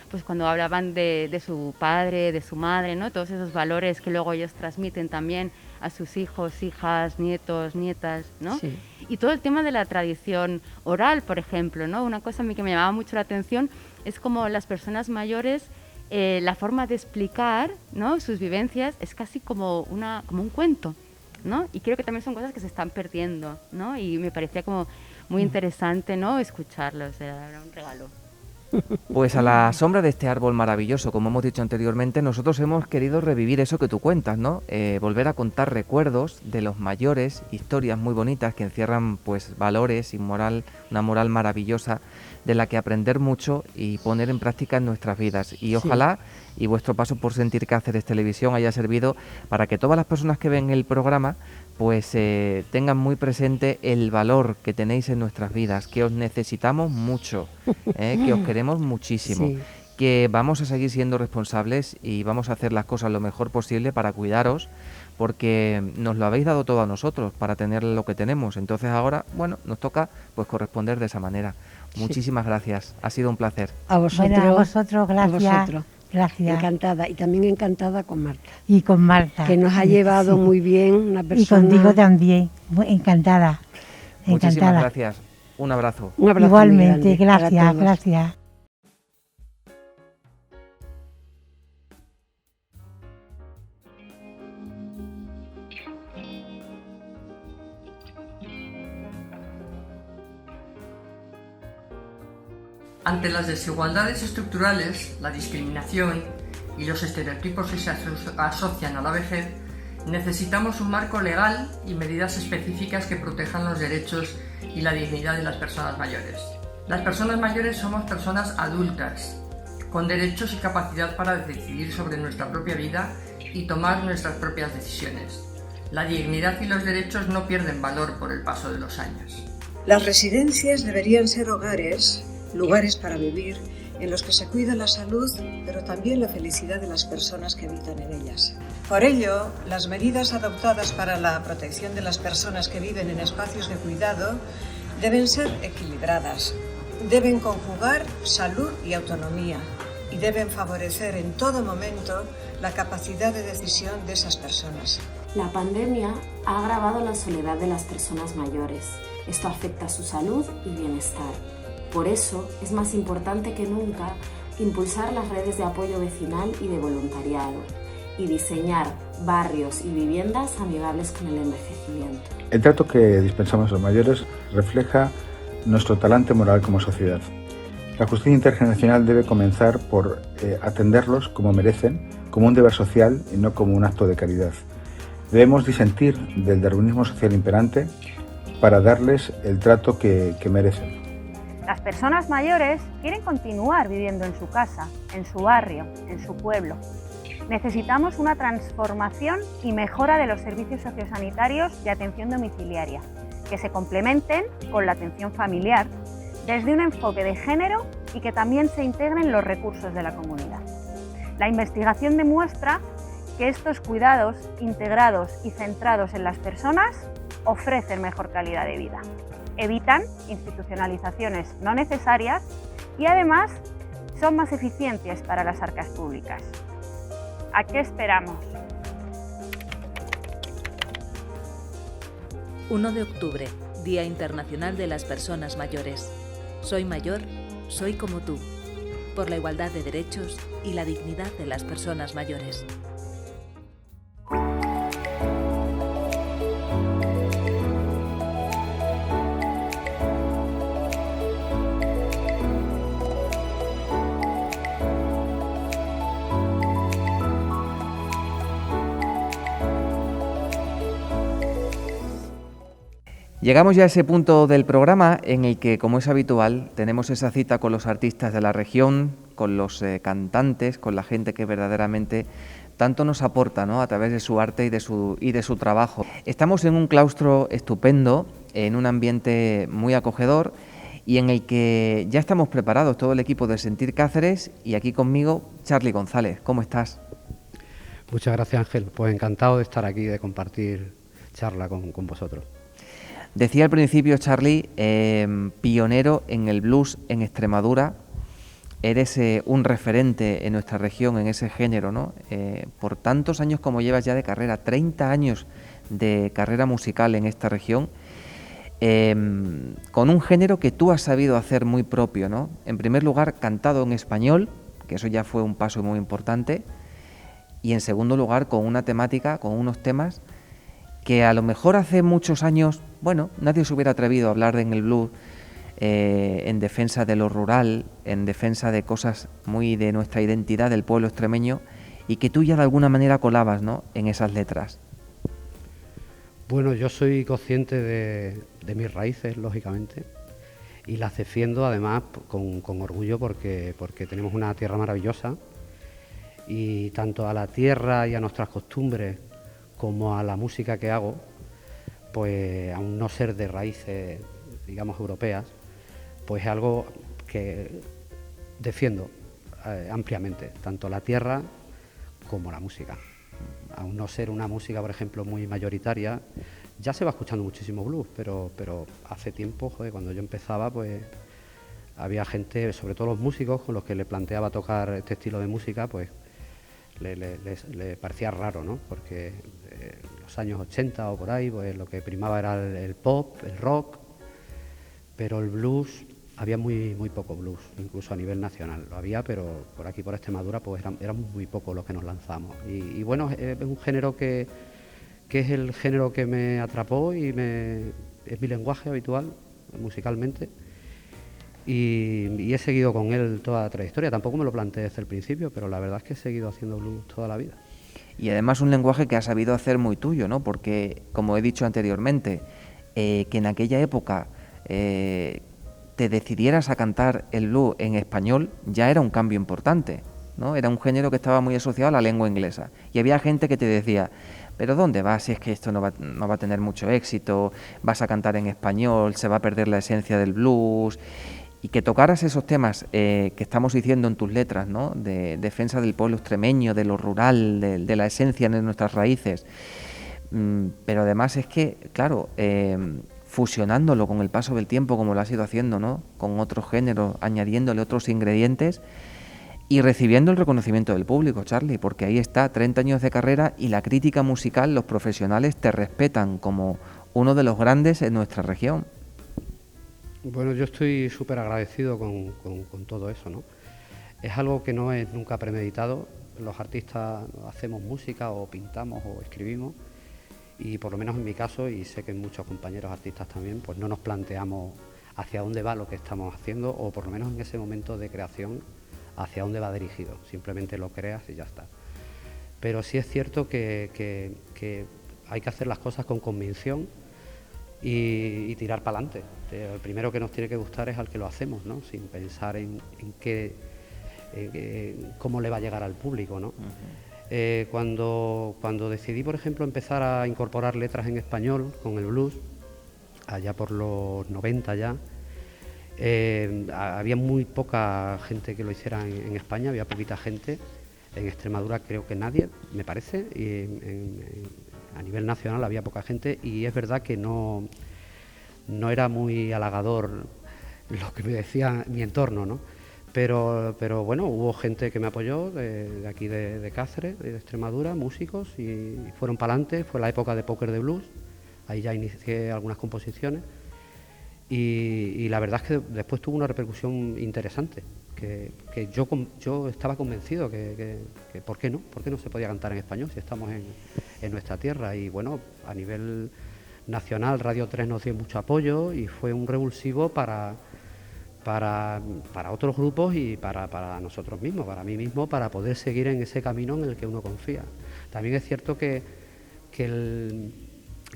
Pues cuando hablaban de su padre, de su madre, ¿no? Todos esos valores que luego ellos transmiten también a sus hijos, hijas, nietos, nietas, ¿no? Sí. Y todo el tema de la tradición oral, por ejemplo, ¿no? Una cosa a mí que me llamaba mucho la atención es como las personas mayores, la forma de explicar, ¿no?, sus vivencias es casi como un cuento, ¿no? Y creo que también son cosas que se están perdiendo, ¿no? Y me parecía como muy interesante, ¿no?, escucharlos, era un regalo. Pues a la sombra de este árbol maravilloso, como hemos dicho anteriormente, nosotros hemos querido revivir eso que tú cuentas, ¿no? Volver a contar recuerdos de los mayores, historias muy bonitas que encierran pues valores y una moral maravillosa de la que aprender mucho y poner en práctica en nuestras vidas. Y ojalá y vuestro paso por Sentir Cáceres Televisión haya servido para que todas las personas que ven el programa pues tengan muy presente el valor que tenéis en nuestras vidas, que os necesitamos mucho, que os queremos muchísimo, que vamos a seguir siendo responsables y vamos a hacer las cosas lo mejor posible para cuidaros, porque nos lo habéis dado todo a nosotros para tener lo que tenemos. Entonces ahora, bueno, nos toca pues corresponder de esa manera. Muchísimas gracias, ha sido un placer. A vosotros, bueno, a vosotros, gracias. A vosotros. Gracias. Encantada, y también encantada con Marta. Y con Marta. Que nos ha llevado muy bien, una persona... Y contigo también, muy encantada. Muchísimas gracias, un abrazo. Un abrazo. Igualmente, gracias, gracias. Ante las desigualdades estructurales, la discriminación y los estereotipos que se asocian a la vejez, necesitamos un marco legal y medidas específicas que protejan los derechos y la dignidad de las personas mayores. Las personas mayores somos personas adultas, con derechos y capacidad para decidir sobre nuestra propia vida y tomar nuestras propias decisiones. La dignidad y los derechos no pierden valor por el paso de los años. Las residencias deberían ser hogares, lugares para vivir, en los que se cuida la salud, pero también la felicidad de las personas que habitan en ellas. Por ello, las medidas adoptadas para la protección de las personas que viven en espacios de cuidado deben ser equilibradas, deben conjugar salud y autonomía y deben favorecer en todo momento la capacidad de decisión de esas personas. La pandemia ha agravado la soledad de las personas mayores. Esto afecta a su salud y bienestar. Por eso es más importante que nunca impulsar las redes de apoyo vecinal y de voluntariado y diseñar barrios y viviendas amigables con el envejecimiento. El trato que dispensamos a los mayores refleja nuestro talante moral como sociedad. La justicia intergeneracional debe comenzar por atenderlos como merecen, como un deber social y no como un acto de caridad. Debemos disentir del darwinismo social imperante para darles el trato que merecen. Las personas mayores quieren continuar viviendo en su casa, en su barrio, en su pueblo. Necesitamos una transformación y mejora de los servicios sociosanitarios de atención domiciliaria, que se complementen con la atención familiar desde un enfoque de género y que también se integren los recursos de la comunidad. La investigación demuestra que estos cuidados integrados y centrados en las personas ofrecen mejor calidad de vida. Evitan institucionalizaciones no necesarias y además son más eficientes para las arcas públicas. ¿A qué esperamos? 1 de octubre, Día Internacional de las Personas Mayores. Soy mayor, soy como tú, por la igualdad de derechos y la dignidad de las personas mayores. Llegamos ya a ese punto del programa en el que, como es habitual, tenemos esa cita con los artistas de la región, con los cantantes, con la gente que verdaderamente tanto nos aporta, ¿no?, a través de su arte y de su trabajo. Estamos en un claustro estupendo, en un ambiente muy acogedor y en el que ya estamos preparados todo el equipo de Sentir Cáceres, y aquí conmigo Charly González. ¿Cómo estás? Muchas gracias, Ángel. Pues encantado de estar aquí, de compartir charla con vosotros. Decía al principio, Charly, pionero en el blues en Extremadura. Eres un referente en nuestra región en ese género, ¿no? Por tantos años como llevas ya de carrera, 30 años de carrera musical en esta región, con un género que tú has sabido hacer muy propio, ¿no? En primer lugar, cantado en español, que eso ya fue un paso muy importante, y en segundo lugar, con una temática, con unos temas que a lo mejor hace muchos años, bueno, nadie se hubiera atrevido a hablar en el blues, en defensa de lo rural, en defensa de cosas muy de nuestra identidad del pueblo extremeño, y que tú ya de alguna manera colabas, ¿no?, en esas letras. Bueno, yo soy consciente de mis raíces, lógicamente, y las defiendo además con orgullo porque tenemos una tierra maravillosa, y tanto a la tierra y a nuestras costumbres como a la música que hago, pues aun no ser de raíces, digamos, europeas, pues es algo que defiendo ampliamente, tanto la tierra como la música. Aun no ser una música, por ejemplo, muy mayoritaria, ya se va escuchando muchísimo blues, pero hace tiempo, joder, cuando yo empezaba, pues había gente, sobre todo los músicos, con los que le planteaba tocar este estilo de música, pues le parecía raro, ¿no? Porque en los años 80 o por ahí, pues lo que primaba era el pop, el rock, pero el blues, había muy poco blues, incluso a nivel nacional. Lo había, pero por aquí, por Extremadura, pues eran muy pocos los que nos lanzamos. Y bueno, es un género que es el género que me atrapó y es mi lenguaje habitual, musicalmente. Y he seguido con él toda la trayectoria. Tampoco me lo planteé desde el principio, pero la verdad es que he seguido haciendo blues toda la vida. Y además un lenguaje que has sabido hacer muy tuyo, ¿no? Porque, como he dicho anteriormente, que en aquella época te decidieras a cantar el blues en español ya era un cambio importante, ¿no? Era un género que estaba muy asociado a la lengua inglesa. Y había gente que te decía, ¿pero dónde vas? Si es que esto no va a tener mucho éxito, vas a cantar en español, se va a perder la esencia del blues. Y que tocaras esos temas que estamos diciendo en tus letras, ¿no?, de defensa del pueblo extremeño, de lo rural, de la esencia de nuestras raíces. Pero además es que, claro, fusionándolo con el paso del tiempo, como lo has ido haciendo, ¿no?, con otros géneros, añadiéndole otros ingredientes y recibiendo el reconocimiento del público, Charly, porque ahí está, 30 años de carrera, y la crítica musical, los profesionales te respetan como uno de los grandes en nuestra región. Bueno, yo estoy súper agradecido con todo eso, ¿no? Es algo que no es nunca premeditado. Los artistas hacemos música o pintamos o escribimos, y por lo menos en mi caso, y sé que en muchos compañeros artistas también, pues no nos planteamos hacia dónde va lo que estamos haciendo, o por lo menos en ese momento de creación hacia dónde va dirigido. Simplemente lo creas y ya está. Pero sí es cierto que hay que hacer las cosas con convicción y tirar para adelante. El primero que nos tiene que gustar es al que lo hacemos, ¿no?, sin pensar en cómo le va a llegar al público, ¿no? Cuando decidí, por ejemplo, empezar a incorporar letras en español con el blues, allá por los 90 ya, había muy poca gente que lo hiciera en España, había poquita gente. En Extremadura creo que nadie, me parece, y a nivel nacional había poca gente, y es verdad que no era muy halagador lo que me decía mi entorno, ¿no? Pero bueno, hubo gente que me apoyó de aquí de Cáceres, de Extremadura, músicos, y fueron para adelante. Fue la época de Póker de Blues, ahí ya inicié algunas composiciones, y la verdad es que después tuvo una repercusión interesante, que yo estaba convencido que ¿por qué no? ¿Por qué no se podía cantar en español si estamos en nuestra tierra? Y bueno, a nivel nacional, Radio 3 nos dio mucho apoyo, y fue un revulsivo para otros grupos y para nosotros mismos, para mí mismo, para poder seguir en ese camino en el que uno confía. También es cierto que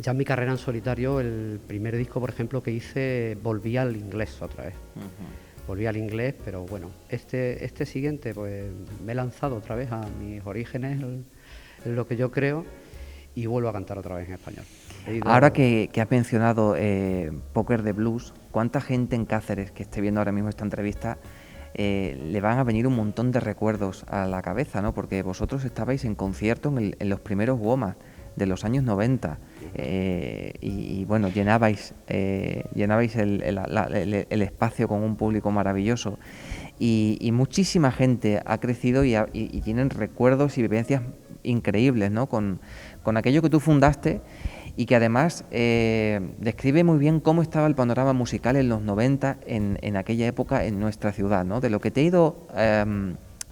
Ya en mi carrera en solitario, el primer disco, por ejemplo, que hice, volví al inglés otra vez. Volví al inglés, pero bueno, este siguiente, pues me he lanzado otra vez a mis orígenes, en lo que yo creo, y vuelvo a cantar otra vez en español. Ahora que has mencionado Póquer de Blues, ¿cuánta gente en Cáceres que esté viendo ahora mismo esta entrevista le van a venir un montón de recuerdos a la cabeza, ¿no? Porque vosotros estabais en concierto en los primeros WOMAD de los años 90 y bueno, llenabais el espacio con un público maravilloso y muchísima gente ha crecido y tienen recuerdos y vivencias increíbles, ¿no? Con aquello que tú fundaste y que además describe muy bien cómo estaba el panorama musical en los 90 en aquella época en nuestra ciudad, ¿no? De lo que te he ido a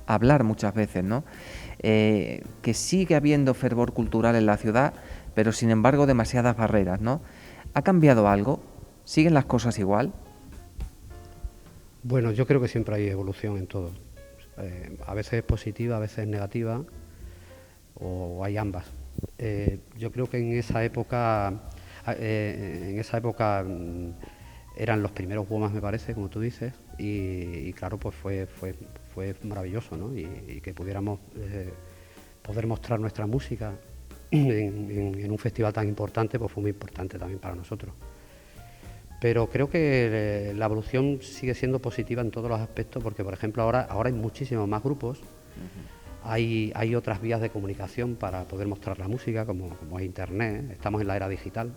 hablar muchas veces, ¿no? Que sigue habiendo fervor cultural en la ciudad, pero sin embargo demasiadas barreras, ¿no? ¿Ha cambiado algo? ¿Siguen las cosas igual? Bueno, yo creo que siempre hay evolución en todo. A veces es positiva, a veces es negativa, o hay ambas. Yo creo que en esa época eran los primeros WOMAs, me parece, como tú dices, y claro, pues fue maravilloso, ¿no? Y que pudiéramos poder mostrar nuestra música en un festival tan importante, pues fue muy importante también para nosotros. Pero creo que la evolución sigue siendo positiva en todos los aspectos, porque por ejemplo ahora hay muchísimos más grupos. Hay otras vías de comunicación para poder mostrar la música, como es internet. Estamos en la era digital.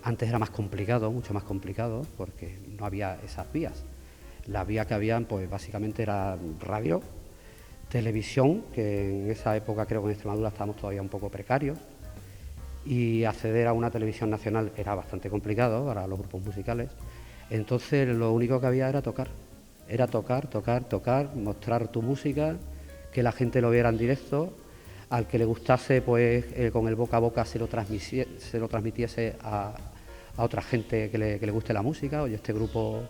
Antes era más complicado, mucho más complicado, porque no había esas vías. Las vías que habían, pues básicamente era radio, televisión, que en esa época creo que en Extremadura estábamos todavía un poco precarios, y acceder a una televisión nacional era bastante complicado para los grupos musicales. Entonces lo único que había era tocar. Era tocar, mostrar tu música, que la gente lo viera en directo, al que le gustase, pues con el boca a boca se lo transmitiese a otra gente que le guste la música. Oye, este grupo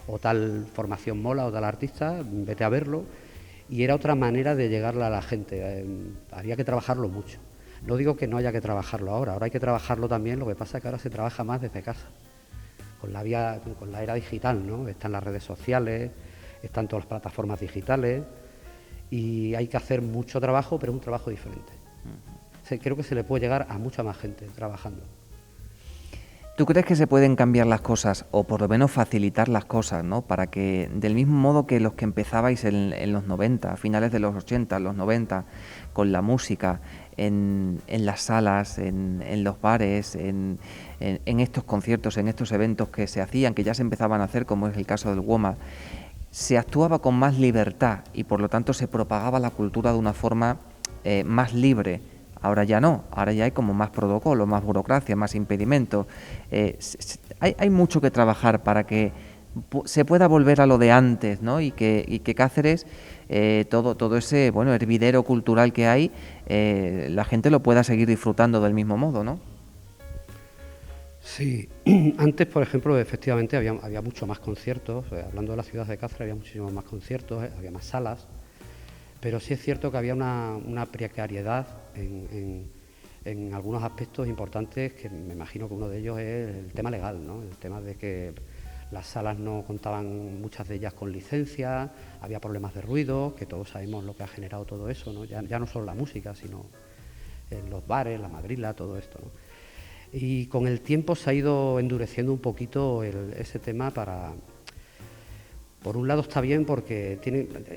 o tal formación mola o tal artista, vete a verlo. Y era otra manera de llegarle a la gente. Había que trabajarlo mucho. No digo que no haya que trabajarlo ahora hay que trabajarlo también, lo que pasa es que ahora se trabaja más desde casa. Con la era digital, ¿no? Están las redes sociales, están todas las plataformas digitales y hay que hacer mucho trabajo, pero un trabajo diferente. Creo que se le puede llegar a mucha más gente trabajando. ¿Tú crees que se pueden cambiar las cosas o por lo menos facilitar las cosas, ¿no? Para que del mismo modo que los que empezabais en los 90, a finales de los 80, los 90, con la música, en las salas, en los bares, en estos conciertos, en estos eventos que se hacían, que ya se empezaban a hacer, como es el caso del WOMAD, se actuaba con más libertad y por lo tanto se propagaba la cultura de una forma más libre? Ahora ya no, ahora ya hay como más protocolo, más burocracia, más impedimentos. Hay mucho que trabajar para que se pueda volver a lo de antes, ¿no? Y que Cáceres, todo ese hervidero cultural que hay, la gente lo pueda seguir disfrutando del mismo modo, ¿no? Sí, antes, por ejemplo, efectivamente había mucho más conciertos. Hablando de la ciudad de Cáceres, había muchísimos más conciertos, había más salas. Pero sí es cierto que había una precariedad en algunos aspectos importantes, que me imagino que uno de ellos es el tema legal, ¿no? El tema de que las salas no contaban, muchas de ellas, con licencia, había problemas de ruido, que todos sabemos lo que ha generado todo eso, ¿no? Ya no solo la música, sino en los bares, la madrila, todo esto, ¿no? Y con el tiempo se ha ido endureciendo un poquito ese tema para... Por un lado está bien porque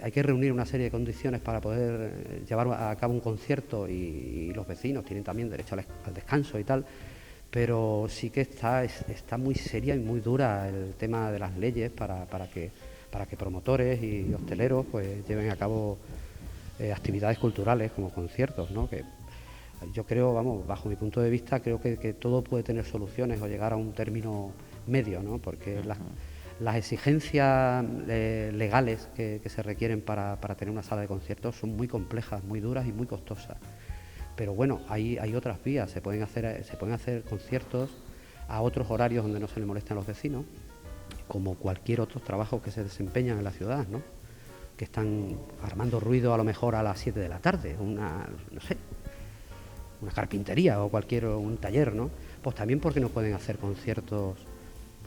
hay que reunir una serie de condiciones para poder llevar a cabo un concierto y los vecinos tienen también derecho al descanso y tal, pero sí que está muy seria y muy dura el tema de las leyes para que promotores y hosteleros pues lleven a cabo actividades culturales como conciertos, ¿no? Que yo creo, bajo mi punto de vista, creo que todo puede tener soluciones o llegar a un término medio, ¿no? Porque las exigencias legales que se requieren para tener una sala de conciertos son muy complejas, muy duras y muy costosas. Pero bueno, hay otras vías, se pueden hacer conciertos a otros horarios donde no se le molesten a los vecinos, como cualquier otro trabajo que se desempeñan en la ciudad, ¿no? Que están armando ruido a lo mejor a las 7 de la tarde, una carpintería o un taller, ¿no? Pues también porque no pueden hacer conciertos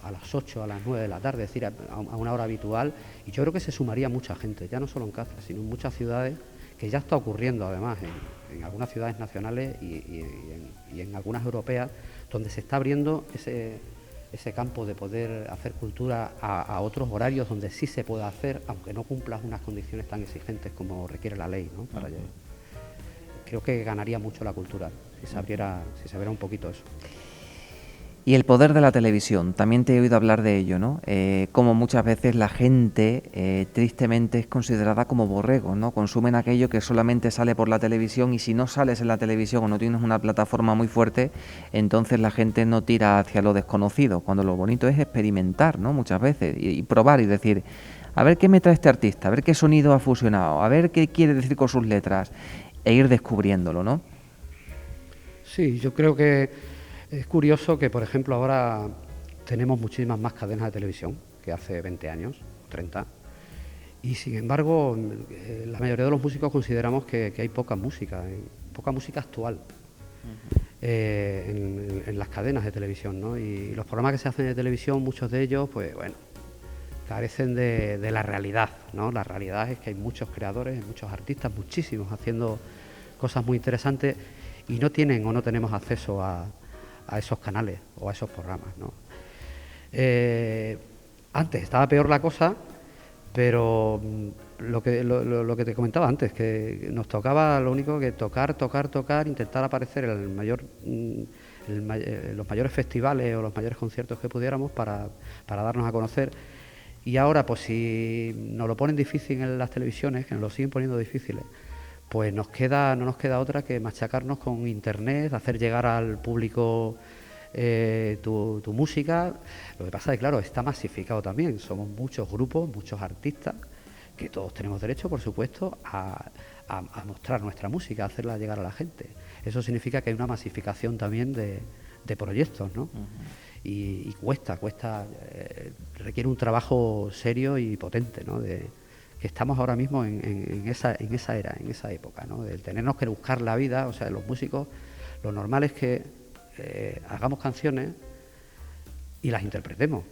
a las 8, a las 9 de la tarde, es decir, a una hora habitual, y yo creo que se sumaría mucha gente, ya no solo en Cáceres, sino en muchas ciudades, que ya está ocurriendo además en algunas ciudades nacionales y en algunas europeas, donde se está abriendo ese campo de poder hacer cultura a otros horarios donde sí se puede hacer, aunque no cumplas unas condiciones tan exigentes como requiere la ley, ¿no? Creo que ganaría mucho la cultura si se abriera un poquito eso. Y el poder de la televisión, también te he oído hablar de ello, ¿no? Como muchas veces la gente tristemente es considerada como borregos, ¿no? Consumen aquello que solamente sale por la televisión, y si no sales en la televisión o no tienes una plataforma muy fuerte, entonces la gente no tira hacia lo desconocido, cuando lo bonito es experimentar, ¿no? Muchas veces, y probar y decir, a ver qué me trae este artista, a ver qué sonido ha fusionado, a ver qué quiere decir con sus letras, e ir descubriéndolo, ¿no? Sí, yo creo que es curioso que, por ejemplo, ahora tenemos muchísimas más cadenas de televisión que hace 20 años, 30, y sin embargo la mayoría de los músicos consideramos que hay poca música actual en las cadenas de televisión, ¿no? Y los programas que se hacen de televisión, muchos de ellos, pues bueno, carecen de la realidad, ¿no? La realidad es que hay muchos creadores, muchos artistas, muchísimos, haciendo cosas muy interesantes, y no tienen o no tenemos acceso a esos canales o a esos programas, ¿no? Antes estaba peor la cosa, pero lo que te comentaba antes, que nos tocaba lo único que tocar, intentar aparecer en los mayores festivales o los mayores conciertos que pudiéramos para darnos a conocer. Y ahora, pues si nos lo ponen difícil en las televisiones, que nos lo siguen poniendo difíciles, pues no nos queda otra que machacarnos con internet, hacer llegar al público tu música. Lo que pasa es que, claro, está masificado también, somos muchos grupos, muchos artistas, que todos tenemos derecho, por supuesto, a mostrar nuestra música, a hacerla llegar a la gente. Eso significa que hay una masificación también de proyectos, ¿no? Y cuesta, requiere un trabajo serio y potente, ¿no? Que estamos ahora mismo en esa era, en esa época, ¿no? De tenernos que buscar la vida. O sea, los músicos, lo normal es que hagamos canciones y las interpretemos,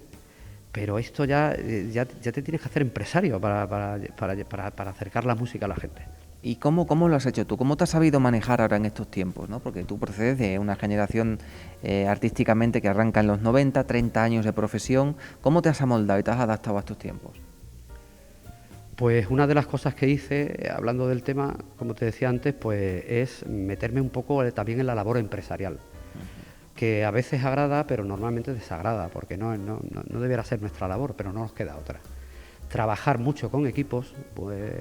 pero esto ya te tienes que hacer empresario para acercar la música a la gente. ¿Y cómo lo has hecho tú? ¿Cómo te has sabido manejar ahora en estos tiempos, ¿no? Porque tú procedes de una generación artísticamente que arranca en los 90, 30 años de profesión. ¿Cómo te has amoldado y te has adaptado a estos tiempos? Pues una de las cosas que hice, hablando del tema, como te decía antes, pues es meterme un poco también en la labor empresarial, que a veces agrada, pero normalmente desagrada, porque no debiera ser nuestra labor, pero no nos queda otra. Trabajar mucho con equipos, pues,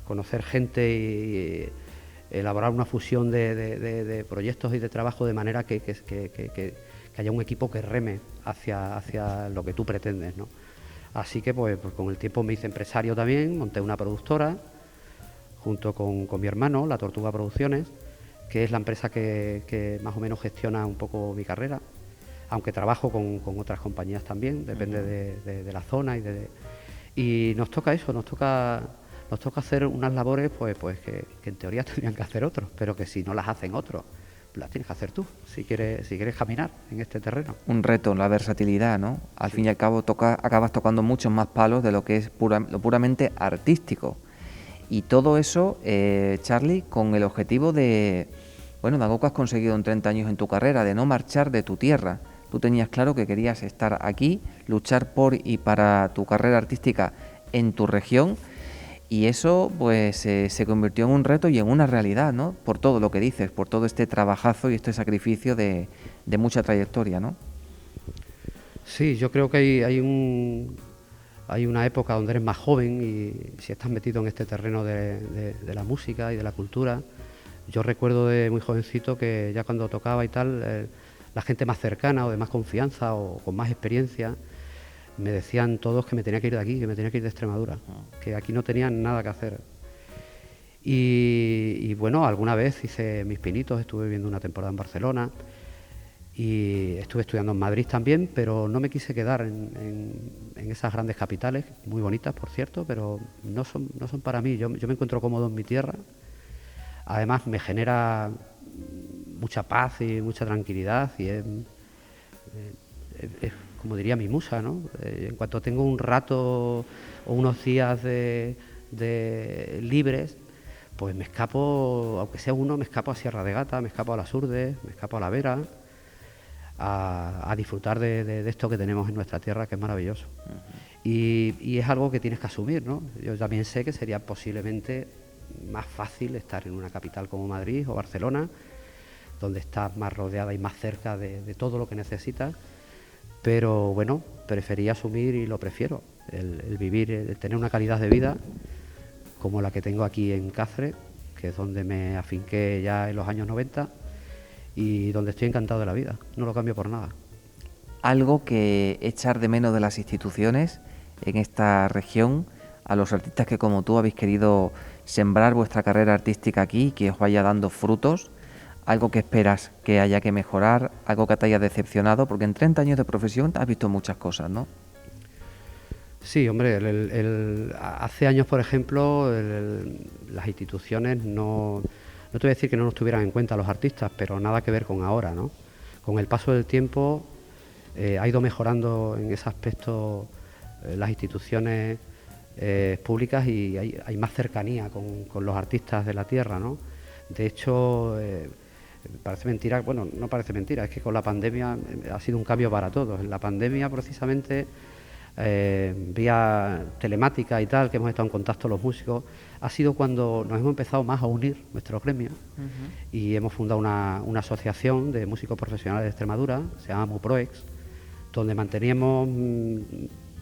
conocer gente y elaborar una fusión de proyectos y de trabajo de manera que haya un equipo que reme hacia lo que tú pretendes, ¿no? Así que pues con el tiempo me hice empresario también, monté una productora junto con mi hermano, La Tortuga Producciones, que es la empresa que más o menos gestiona un poco mi carrera, aunque trabajo con otras compañías también, depende de la zona y nos toca eso, nos toca hacer unas labores pues que en teoría tendrían que hacer otros, pero que si no las hacen otros, las tienes que hacer tú, si quieres caminar en este terreno. Un reto, la versatilidad, ¿no? Al fin y al cabo acabas tocando muchos más palos de lo que es lo puramente artístico. Y todo eso, Charly, con el objetivo de algo que has conseguido en 30 años en tu carrera, de no marchar de tu tierra. Tú tenías claro que querías estar aquí, luchar por y para tu carrera artística en tu región, y eso pues se convirtió en un reto y en una realidad, ¿no? Por todo lo que dices, por todo este trabajazo y este sacrificio de mucha trayectoria, ¿no? Sí, yo creo que hay una época donde eres más joven y si estás metido en este terreno de la música y de la cultura. Yo recuerdo de muy jovencito que ya cuando tocaba y tal, la gente más cercana o de más confianza o con más experiencia me decían todos que me tenía que ir de aquí, que me tenía que ir de Extremadura, que aquí no tenían nada que hacer. Y bueno, alguna vez hice mis pinitos, estuve viviendo una temporada en Barcelona y estuve estudiando en Madrid también, pero no me quise quedar en esas grandes capitales, muy bonitas por cierto, pero no son para mí. Yo me encuentro cómodo en mi tierra, además me genera mucha paz y mucha tranquilidad y es como diría mi musa, ¿no? En cuanto tengo un rato o unos días de libres, pues me escapo, aunque sea uno, me escapo a Sierra de Gata, me escapo a las Urdes, me escapo a La Vera, a disfrutar de esto que tenemos en nuestra tierra, que es maravilloso. Y es algo que tienes que asumir, ¿no? Yo también sé que sería posiblemente más fácil estar en una capital como Madrid o Barcelona, donde estás más rodeada y más cerca de todo lo que necesitas, pero bueno, preferí asumir y lo prefiero, el vivir, el tener una calidad de vida como la que tengo aquí en Cáceres, que es donde me afinqué ya en los años 90 y donde estoy encantado de la vida, no lo cambio por nada. Algo que echar de menos de las instituciones en esta región, a los artistas que como tú habéis querido sembrar vuestra carrera artística aquí, que os vaya dando frutos, algo que esperas que haya que mejorar, algo que te haya decepcionado, porque en 30 años de profesión has visto muchas cosas, ¿no? Sí, hombre, hace años, por ejemplo, las instituciones no te voy a decir que no nos tuvieran en cuenta los artistas, pero nada que ver con ahora, ¿no? Con el paso del tiempo ha ido mejorando en ese aspecto las instituciones públicas y hay más cercanía con los artistas de la tierra, ¿no? De hecho, parece mentira, bueno, no parece mentira, es que con la pandemia ha sido un cambio para todos. En la pandemia, precisamente, vía telemática y tal, que hemos estado en contacto los músicos, ha sido cuando nos hemos empezado más a unir nuestros gremios y hemos fundado una asociación de músicos profesionales de Extremadura, se llama MUPROEX, donde manteníamos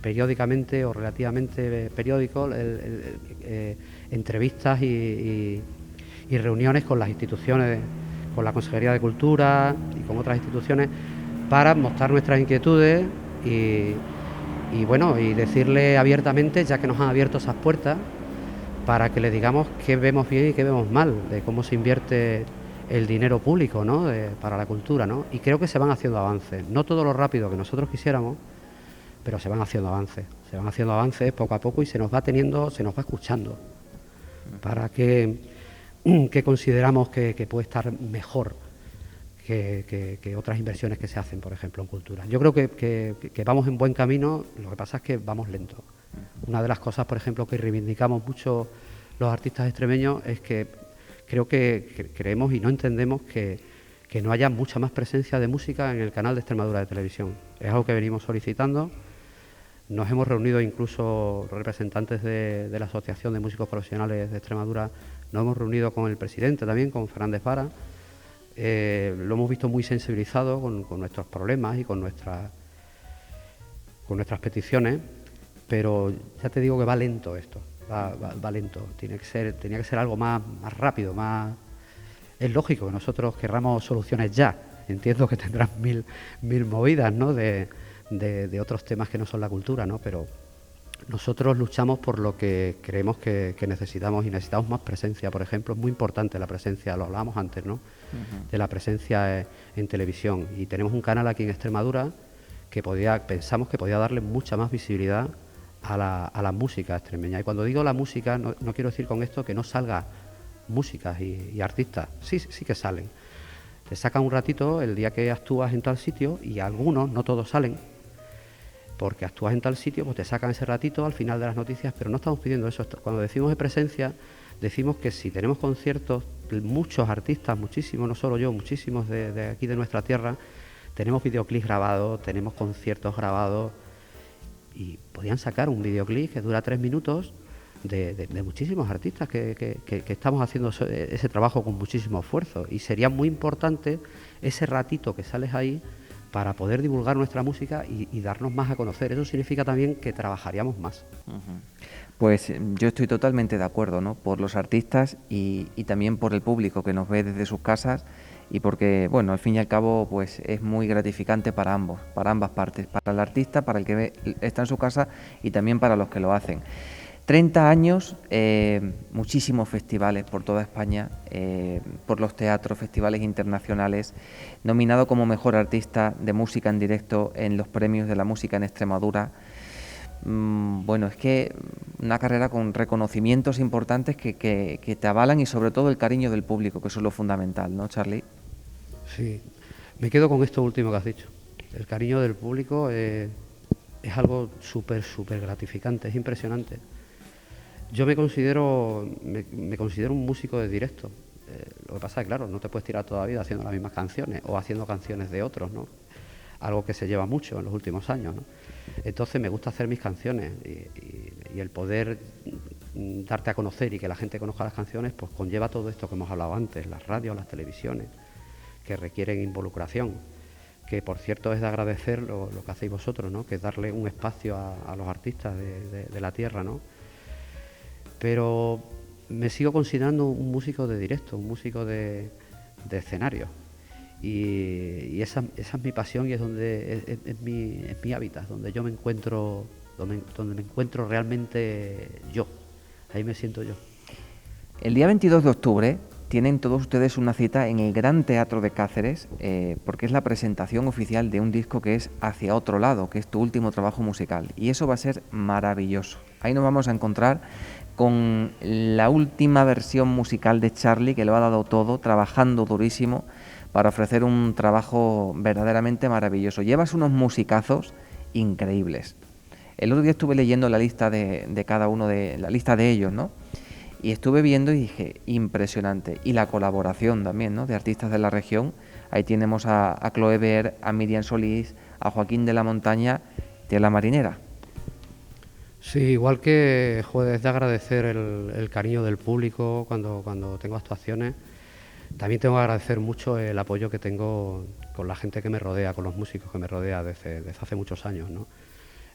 periódicamente o relativamente periódicos entrevistas y reuniones con las instituciones, con la Consejería de Cultura y con otras instituciones para mostrar nuestras inquietudes y bueno, y decirle abiertamente, ya que nos han abierto esas puertas, para que le digamos qué vemos bien y qué vemos mal, de cómo se invierte el dinero público, ¿no? Para la cultura, ¿no? Y creo que se van haciendo avances, no todo lo rápido que nosotros quisiéramos, pero se van haciendo avances poco a poco y se nos va escuchando, para que consideramos que puede estar mejor que otras inversiones que se hacen, por ejemplo, en cultura. Yo creo que vamos en buen camino, lo que pasa es que vamos lento. Una de las cosas, por ejemplo, que reivindicamos mucho los artistas extremeños es que creo que creemos y no entendemos que no haya mucha más presencia de música en el canal de Extremadura de televisión. Es algo que venimos solicitando. Nos hemos reunido incluso representantes de la Asociación de Músicos Profesionales de Extremadura, nos hemos reunido con el presidente también, con Fernández Vara. Lo hemos visto muy sensibilizado con nuestros problemas y con nuestras peticiones, pero ya te digo que va lento esto, va lento. Tenía que ser algo más rápido, más. Es lógico que nosotros querramos soluciones ya. Entiendo que tendrán mil movidas, ¿no? de otros temas que no son la cultura, ¿no? Pero nosotros luchamos por lo que creemos que necesitamos y necesitamos más presencia. Por ejemplo, es muy importante la presencia, lo hablábamos antes, ¿no? De la presencia en televisión. Y tenemos un canal aquí en Extremadura que pensamos que podía darle mucha más visibilidad a la música extremeña. Y cuando digo la música, no quiero decir con esto que no salga músicas y artistas. Sí que salen. Te sacan un ratito el día que actúas en tal sitio y algunos, no todos salen, porque actúas en tal sitio, pues te sacan ese ratito al final de las noticias, pero no estamos pidiendo eso. Cuando decimos de presencia, decimos que si tenemos conciertos, muchos artistas, muchísimos, no solo yo, muchísimos de aquí de nuestra tierra, tenemos videoclips grabados, tenemos conciertos grabados y podían sacar un videoclip que dura 3 minutos de muchísimos artistas que estamos haciendo ese trabajo con muchísimo esfuerzo y sería muy importante ese ratito que sales ahí para poder divulgar nuestra música y darnos más a conocer. Eso significa también que trabajaríamos más. Pues yo estoy totalmente de acuerdo, ¿no? Por los artistas y también por el público que nos ve desde sus casas y porque, bueno, al fin y al cabo, pues es muy gratificante para ambas partes, para el artista, para el que está en su casa y también para los que lo hacen. 30 años, muchísimos festivales por toda España, por los teatros, festivales internacionales, nominado como mejor artista de música en directo en los premios de la música en Extremadura. bueno, es que una carrera con reconocimientos importantes que te avalan y sobre todo el cariño del público, que eso es lo fundamental, ¿no, Charly? Sí, me quedo con esto último que has dicho. El cariño del público es algo súper gratificante, es impresionante. Yo me considero un músico de directo. Lo que pasa es que, claro, no te puedes tirar toda la vida haciendo las mismas canciones o haciendo canciones de otros, ¿no? Algo que se lleva mucho en los últimos años, ¿no? Entonces me gusta hacer mis canciones y el poder darte a conocer y que la gente conozca las canciones, pues conlleva todo esto que hemos hablado antes, las radios, las televisiones, que requieren involucración, que por cierto es de agradecer lo que hacéis vosotros, ¿no? Que es darle un espacio a los artistas de la tierra, ¿no? Pero me sigo considerando un músico de directo, un músico de escenario. Y esa es mi pasión y es donde es mi hábitat, donde yo me encuentro, donde me encuentro realmente yo. Ahí me siento yo. El día 22 de octubre tienen todos ustedes una cita en el Gran Teatro de Cáceres, porque es la presentación oficial de un disco que es Hacia Otro Lado, que es tu último trabajo musical. Y eso va a ser maravilloso. Ahí nos vamos a encontrar con la última versión musical de Charly, que lo ha dado todo, trabajando durísimo para ofrecer un trabajo verdaderamente maravilloso. Llevas unos musicazos increíbles. El otro día estuve leyendo la lista de cada uno, la lista de ellos, ¿no? Y estuve viendo y dije, impresionante. Y la colaboración también, ¿no? De artistas de la región. Ahí tenemos a Chloe Ver, a Miriam Solís, a Joaquín de la Montaña, de La Marinera. Sí, igual que, es de agradecer el cariño del público cuando tengo actuaciones. También tengo que agradecer mucho el apoyo que tengo con la gente que me rodea, con los músicos que me rodea desde hace muchos años, ¿no?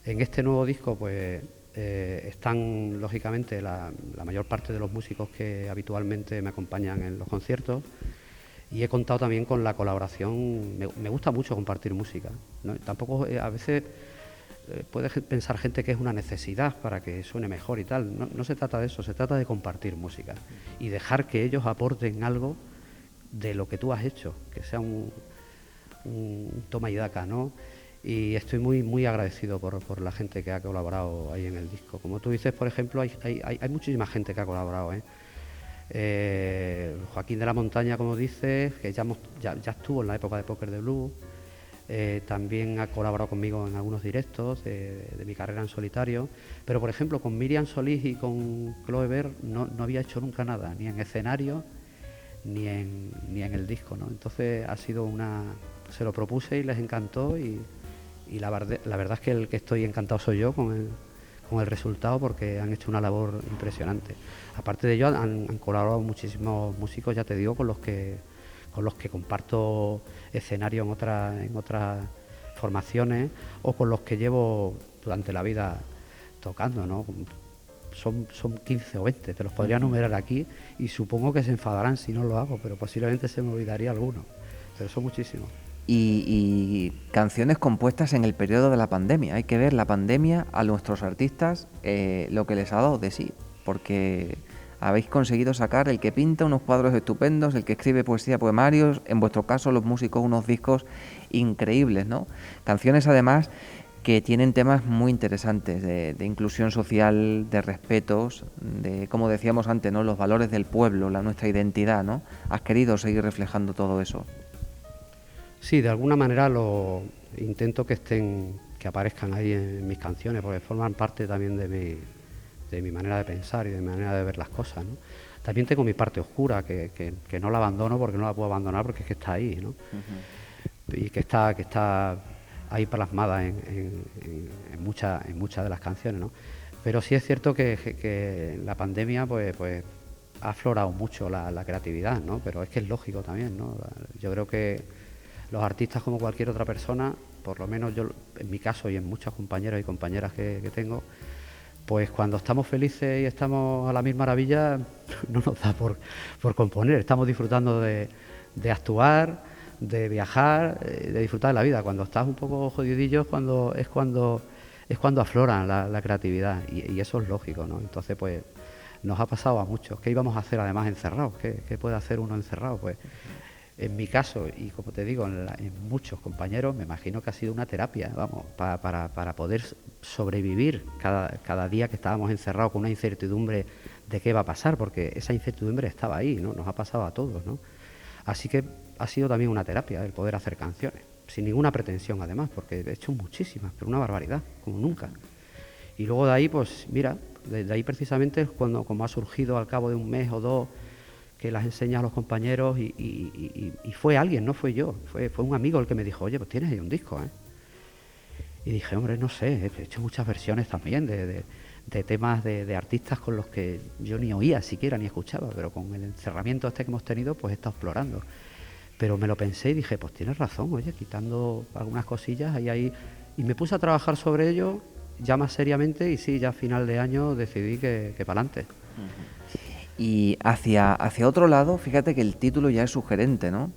En este nuevo disco, pues, están, lógicamente, la mayor parte de los músicos que habitualmente me acompañan en los conciertos, y he contado también con la colaboración. Me gusta mucho compartir música, ¿no? Tampoco, a veces, puede pensar gente que es una necesidad para que suene mejor y tal. No se trata de eso, se trata de compartir música y dejar que ellos aporten algo de lo que tú has hecho, que sea un toma y daca, ¿no? Y estoy muy agradecido por la gente que ha colaborado ahí en el disco. Como tú dices, por ejemplo, hay muchísima gente que ha colaborado, Joaquín de la Montaña, como dices, que ya estuvo en la época de Póker de Blues. También ha colaborado conmigo en algunos directos de mi carrera en solitario, pero por ejemplo con Miriam Solís y con Chloe Ver no había hecho nunca nada, ni en escenario ni en el disco, ¿no? Entonces se lo propuse y les encantó, y la verdad es que el que estoy encantado soy yo con el resultado, porque han hecho una labor impresionante. Aparte de ello, han colaborado muchísimos músicos, ya te digo, con los que comparto escenario en otras formaciones, o con los que llevo durante la vida tocando, ¿no? Son 15 o 20, te los podría enumerar aquí, y supongo que se enfadarán si no lo hago, pero posiblemente se me olvidaría alguno, pero son muchísimos. Y canciones compuestas en el periodo de la pandemia. Hay que ver la pandemia a nuestros artistas, lo que les ha dado de sí, porque habéis conseguido sacar, el que pinta unos cuadros estupendos, el que escribe poesía, poemarios, en vuestro caso los músicos, unos discos increíbles, ¿no? Canciones además que tienen temas muy interesantes de inclusión social, de respetos, de, como decíamos antes, ¿no? Los valores del pueblo, nuestra identidad, ¿no? ¿Has querido seguir reflejando todo eso? Sí, de alguna manera lo intento que aparezcan ahí en mis canciones, porque forman parte también de mi manera de pensar y de mi manera de ver las cosas, ¿no? También tengo mi parte oscura, que no la abandono, porque no la puedo abandonar, porque es que está ahí, ¿no? Uh-huh. Y que está ahí plasmada en muchas de las canciones, ¿no? Pero sí es cierto que la pandemia pues ha aflorado mucho la creatividad, ¿no? Pero es que es lógico también, ¿no? Yo creo que los artistas, como cualquier otra persona, por lo menos yo, en mi caso y en muchos compañeros y compañeras que tengo, pues cuando estamos felices y estamos a la misma maravilla, no nos da por componer. Estamos disfrutando de actuar, de viajar, de disfrutar de la vida. Cuando estás un poco jodidillo es cuando aflora la creatividad, y eso es lógico, ¿no? Entonces, pues nos ha pasado a muchos. ¿Qué íbamos a hacer además encerrados? ¿Qué puede hacer uno encerrado? Pues En mi caso, y como te digo, en muchos compañeros, me imagino que ha sido una terapia, vamos, para poder sobrevivir cada día que estábamos encerrados con una incertidumbre de qué va a pasar, porque esa incertidumbre estaba ahí, ¿no? Nos ha pasado a todos, ¿no? Así que ha sido también una terapia el poder hacer canciones, sin ninguna pretensión además, porque he hecho muchísimas, pero una barbaridad, como nunca. Y luego de ahí, pues mira, de ahí precisamente es cuando, como ha surgido al cabo de un mes o dos, que las enseña a los compañeros y fue alguien, no fue yo, fue un amigo el que me dijo, oye, pues tienes ahí un disco, ¿eh? Y dije, hombre, no sé, he hecho muchas versiones también de temas de artistas con los que yo ni oía siquiera, ni escuchaba, pero con el encerramiento este que hemos tenido, pues he estado explorando. Pero me lo pensé y dije, pues tienes razón, oye, quitando algunas cosillas ahí, y me puse a trabajar sobre ello ya más seriamente y sí, ya a final de año decidí que para adelante. Y hacia otro lado, fíjate que el título ya es sugerente, ¿no?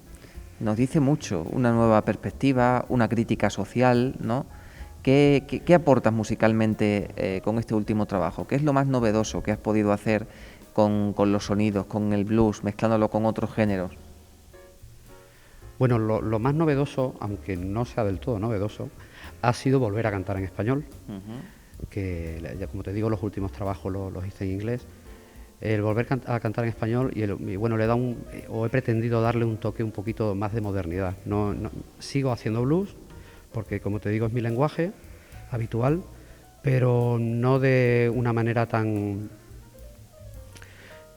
Nos dice mucho, una nueva perspectiva, una crítica social, ¿no? ¿Qué aportas musicalmente con este último trabajo? ¿Qué es lo más novedoso que has podido hacer con los sonidos, con el blues, mezclándolo con otros géneros? Bueno, lo más novedoso, aunque no sea del todo novedoso, ha sido volver a cantar en español, que ya como te digo, los últimos trabajos los hice en inglés. El volver a cantar en español y bueno, le da he pretendido darle un toque un poquito más de modernidad. No, sigo haciendo blues, porque como te digo es mi lenguaje habitual, pero no de una manera tan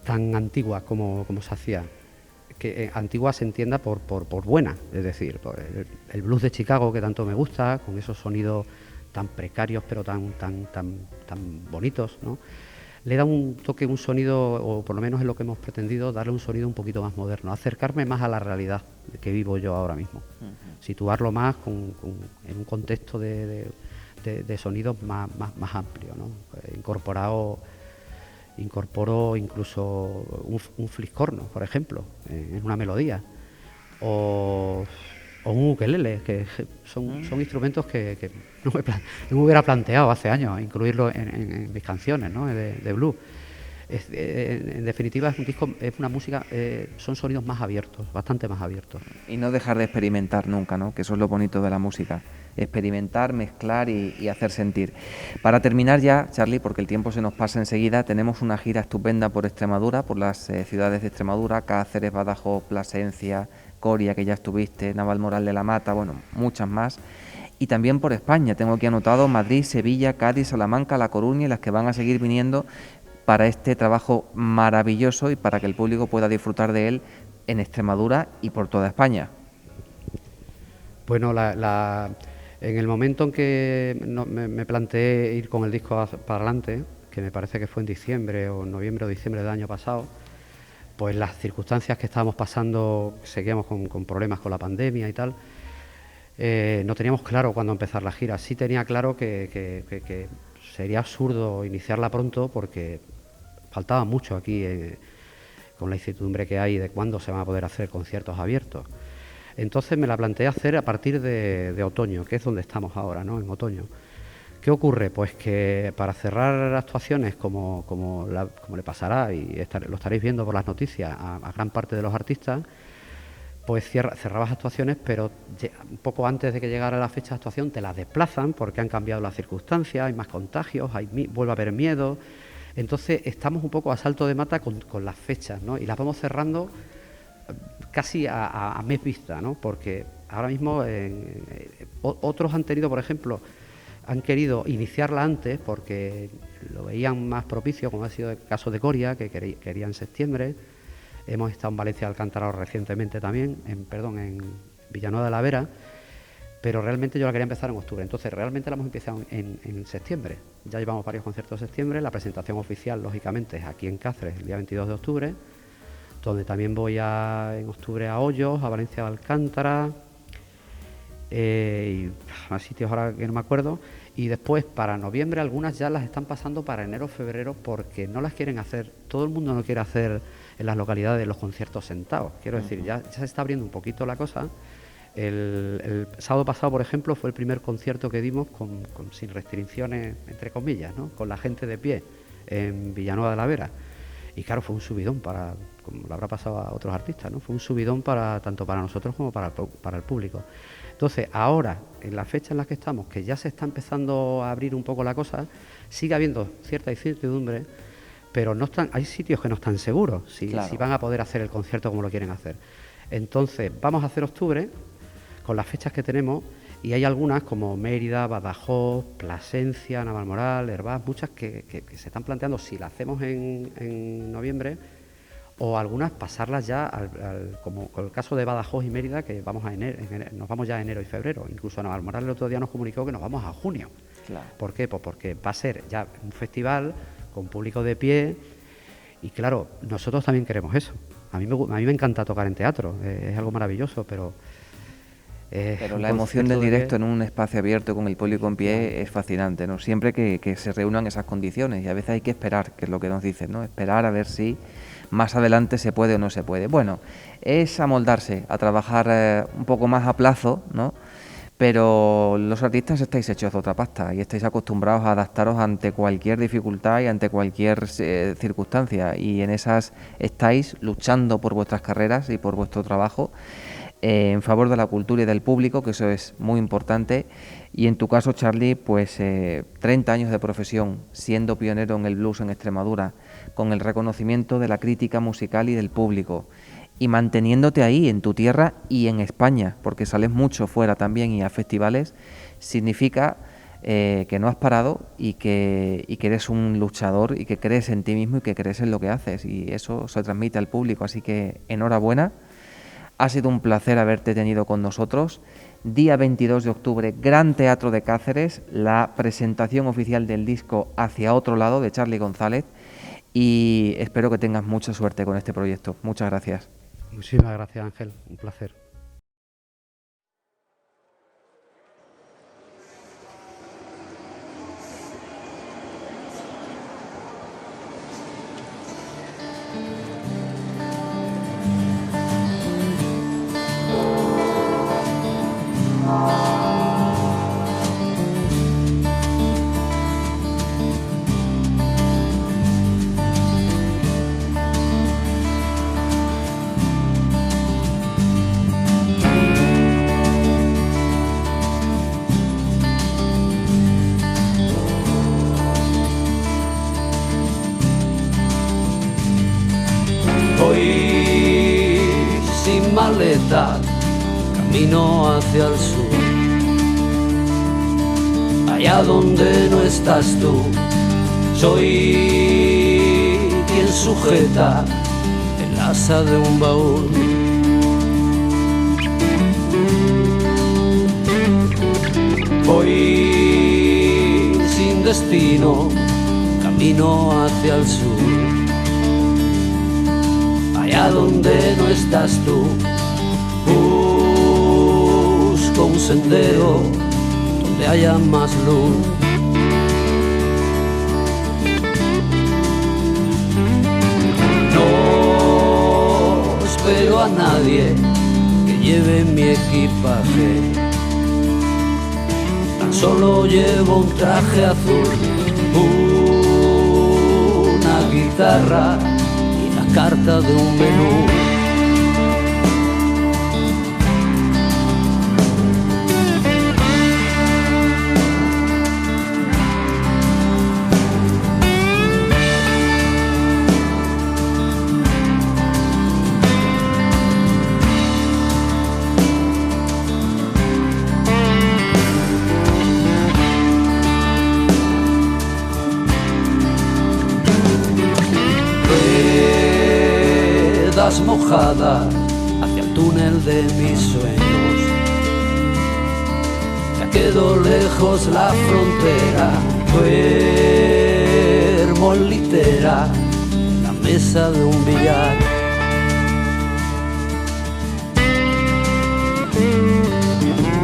antigua como se hacía. Que antigua se entienda por buena, es decir, por el blues de Chicago que tanto me gusta, con esos sonidos tan precarios pero tan bonitos, ¿no? Le da un toque, un sonido, o por lo menos es lo que hemos pretendido, darle un sonido un poquito más moderno, acercarme más a la realidad que vivo yo ahora mismo, situarlo más en un contexto de sonidos más amplio, ¿no? Incorporo incluso un fliscorno, por ejemplo, en una melodía, o un ukelele, que son instrumentos que no me hubiera planteado hace años incluirlo en mis canciones, ¿no? de blues. En definitiva es un disco, es una música, son sonidos más abiertos, bastante más abiertos. Y no dejar de experimentar nunca, ¿no? Que eso es lo bonito de la música, experimentar, mezclar y hacer sentir. Para terminar ya, Charly, porque el tiempo se nos pasa enseguida, tenemos una gira estupenda por Extremadura, por las ciudades de Extremadura, Cáceres, Badajoz, Plasencia, Coria, que ya estuviste, Navalmoral de la Mata, bueno, muchas más. Y también por España, tengo aquí anotado Madrid, Sevilla, Cádiz, Salamanca, La Coruña y las que van a seguir viniendo para este trabajo maravilloso y para que el público pueda disfrutar de él en Extremadura y por toda España. Bueno, en el momento en que me planteé ir con el disco para adelante, que me parece que fue en diciembre o noviembre o diciembre del año pasado, pues las circunstancias que estábamos pasando, seguíamos con problemas con la pandemia y tal, no teníamos claro cuándo empezar la gira. Sí tenía claro que sería absurdo iniciarla pronto porque faltaba mucho aquí con la incertidumbre que hay de cuándo se van a poder hacer conciertos abiertos. Entonces me la planteé hacer a partir de otoño, que es donde estamos ahora, ¿no? En otoño. ¿Qué ocurre? Pues que para cerrar actuaciones, como le pasará, y lo estaréis viendo por las noticias, a gran parte de los artistas, pues cerrabas actuaciones, pero un poco antes de que llegara la fecha de actuación te las desplazan porque han cambiado las circunstancias, hay más contagios, vuelve a haber miedo. Entonces estamos un poco a salto de mata con las fechas, ¿no? Y las vamos cerrando casi a mes vista, ¿no? Porque ahora mismo otros han tenido, por ejemplo, han querido iniciarla antes porque lo veían más propicio, como ha sido el caso de Coria, que quería en septiembre. Hemos estado en Valencia de Alcántara recientemente también, en Villanueva de la Vera, pero realmente yo la quería empezar en octubre. Entonces realmente la hemos empezado en septiembre. Ya llevamos varios conciertos de septiembre. La presentación oficial, lógicamente, es aquí en Cáceres, el día 22 de octubre, donde también voy en octubre a Hoyos, a Valencia de Alcántara, y a sitios ahora que no me acuerdo. Y después para noviembre algunas ya las están pasando para enero o febrero porque no las quieren hacer. Todo el mundo no quiere hacer en las localidades los conciertos sentados. Quiero decir, ya se está abriendo un poquito la cosa. El sábado pasado, por ejemplo, fue el primer concierto que dimos sin restricciones, entre comillas, ¿no? Con la gente de pie en Villanueva de la Vera. Y claro, fue un subidón como lo habrá pasado a otros artistas, ¿no? Fue un subidón tanto para nosotros como para el público. Entonces, ahora, en la fecha en la que estamos, que ya se está empezando a abrir un poco la cosa, sigue habiendo cierta incertidumbre, pero hay sitios que no están seguros si van a poder hacer el concierto como lo quieren hacer. Entonces, vamos a hacer octubre con las fechas que tenemos, y hay algunas como Mérida, Badajoz, Plasencia, Navalmoral, Hervás, muchas que se están planteando si la hacemos en noviembre, o algunas pasarlas ya como con el caso de Badajoz y Mérida, que vamos nos vamos ya a enero y febrero. Incluso Navalmoral el otro día nos comunicó que nos vamos a junio. Claro. ¿Por qué? Pues porque va a ser ya un festival con público de pie, y claro, nosotros también queremos eso. A mí me encanta tocar en teatro, es algo maravilloso, pero la emoción del directo en un espacio abierto con el público en pie es fascinante, ¿no? Siempre que se reúnan esas condiciones, y a veces hay que esperar, que es lo que nos dicen, ¿no? Esperar a ver si más adelante se puede o no se puede. Bueno, es amoldarse, a trabajar un poco más a plazo, ¿no? Pero los artistas estáis hechos de otra pasta y estáis acostumbrados a adaptaros ante cualquier dificultad y ante cualquier circunstancia, y en esas estáis luchando por vuestras carreras y por vuestro trabajo en favor de la cultura y del público, que eso es muy importante. Y en tu caso, Charly, pues 30 años de profesión, siendo pionero en el blues en Extremadura, con el reconocimiento de la crítica musical y del público, y manteniéndote ahí en tu tierra y en España, porque sales mucho fuera también y a festivales, significa que no has parado y que eres un luchador y que crees en ti mismo y que crees en lo que haces, y eso se transmite al público. Así que enhorabuena, ha sido un placer haberte tenido con nosotros. Día 22 de octubre, Gran Teatro de Cáceres, la presentación oficial del disco Hacia Otro Lado de Charly González, y espero que tengas mucha suerte con este proyecto. Muchas gracias. Muchísimas gracias, Ángel, un placer. Camino hacia el sur, allá donde no estás tú. Soy quien sujeta el asa de un baúl. Voy sin destino, camino hacia el sur, allá donde no estás tú. Busco un sendero donde haya más luz. No espero a nadie que lleve mi equipaje. Tan solo llevo un traje azul, una guitarra y la carta de un menú. Mojadas hacia el túnel de mis sueños. Ya quedó lejos la frontera, duermo en litera en la mesa de un billar.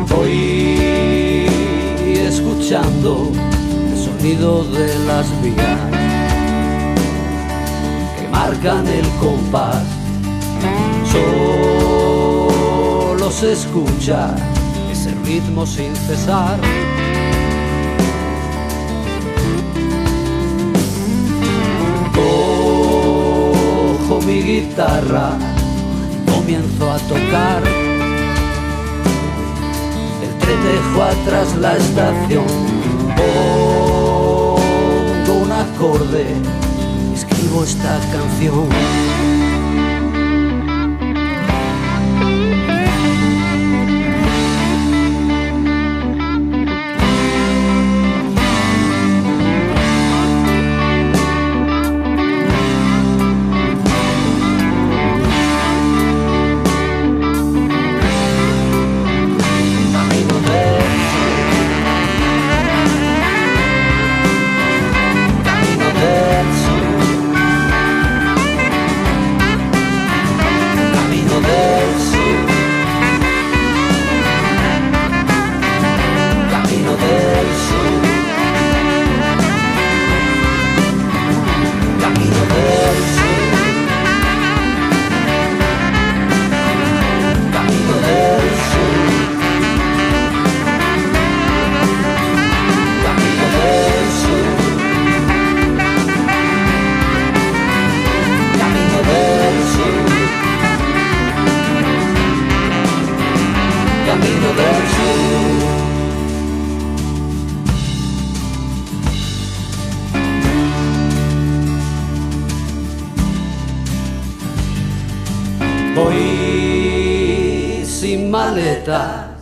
Voy escuchando el sonido de las vías que marcan el compás. Solo se escucha ese ritmo sin cesar. mi guitarra y comienzo a tocar. El tren dejó atrás la estación, pongo un acorde, escribo esta canción. Voy sin maleta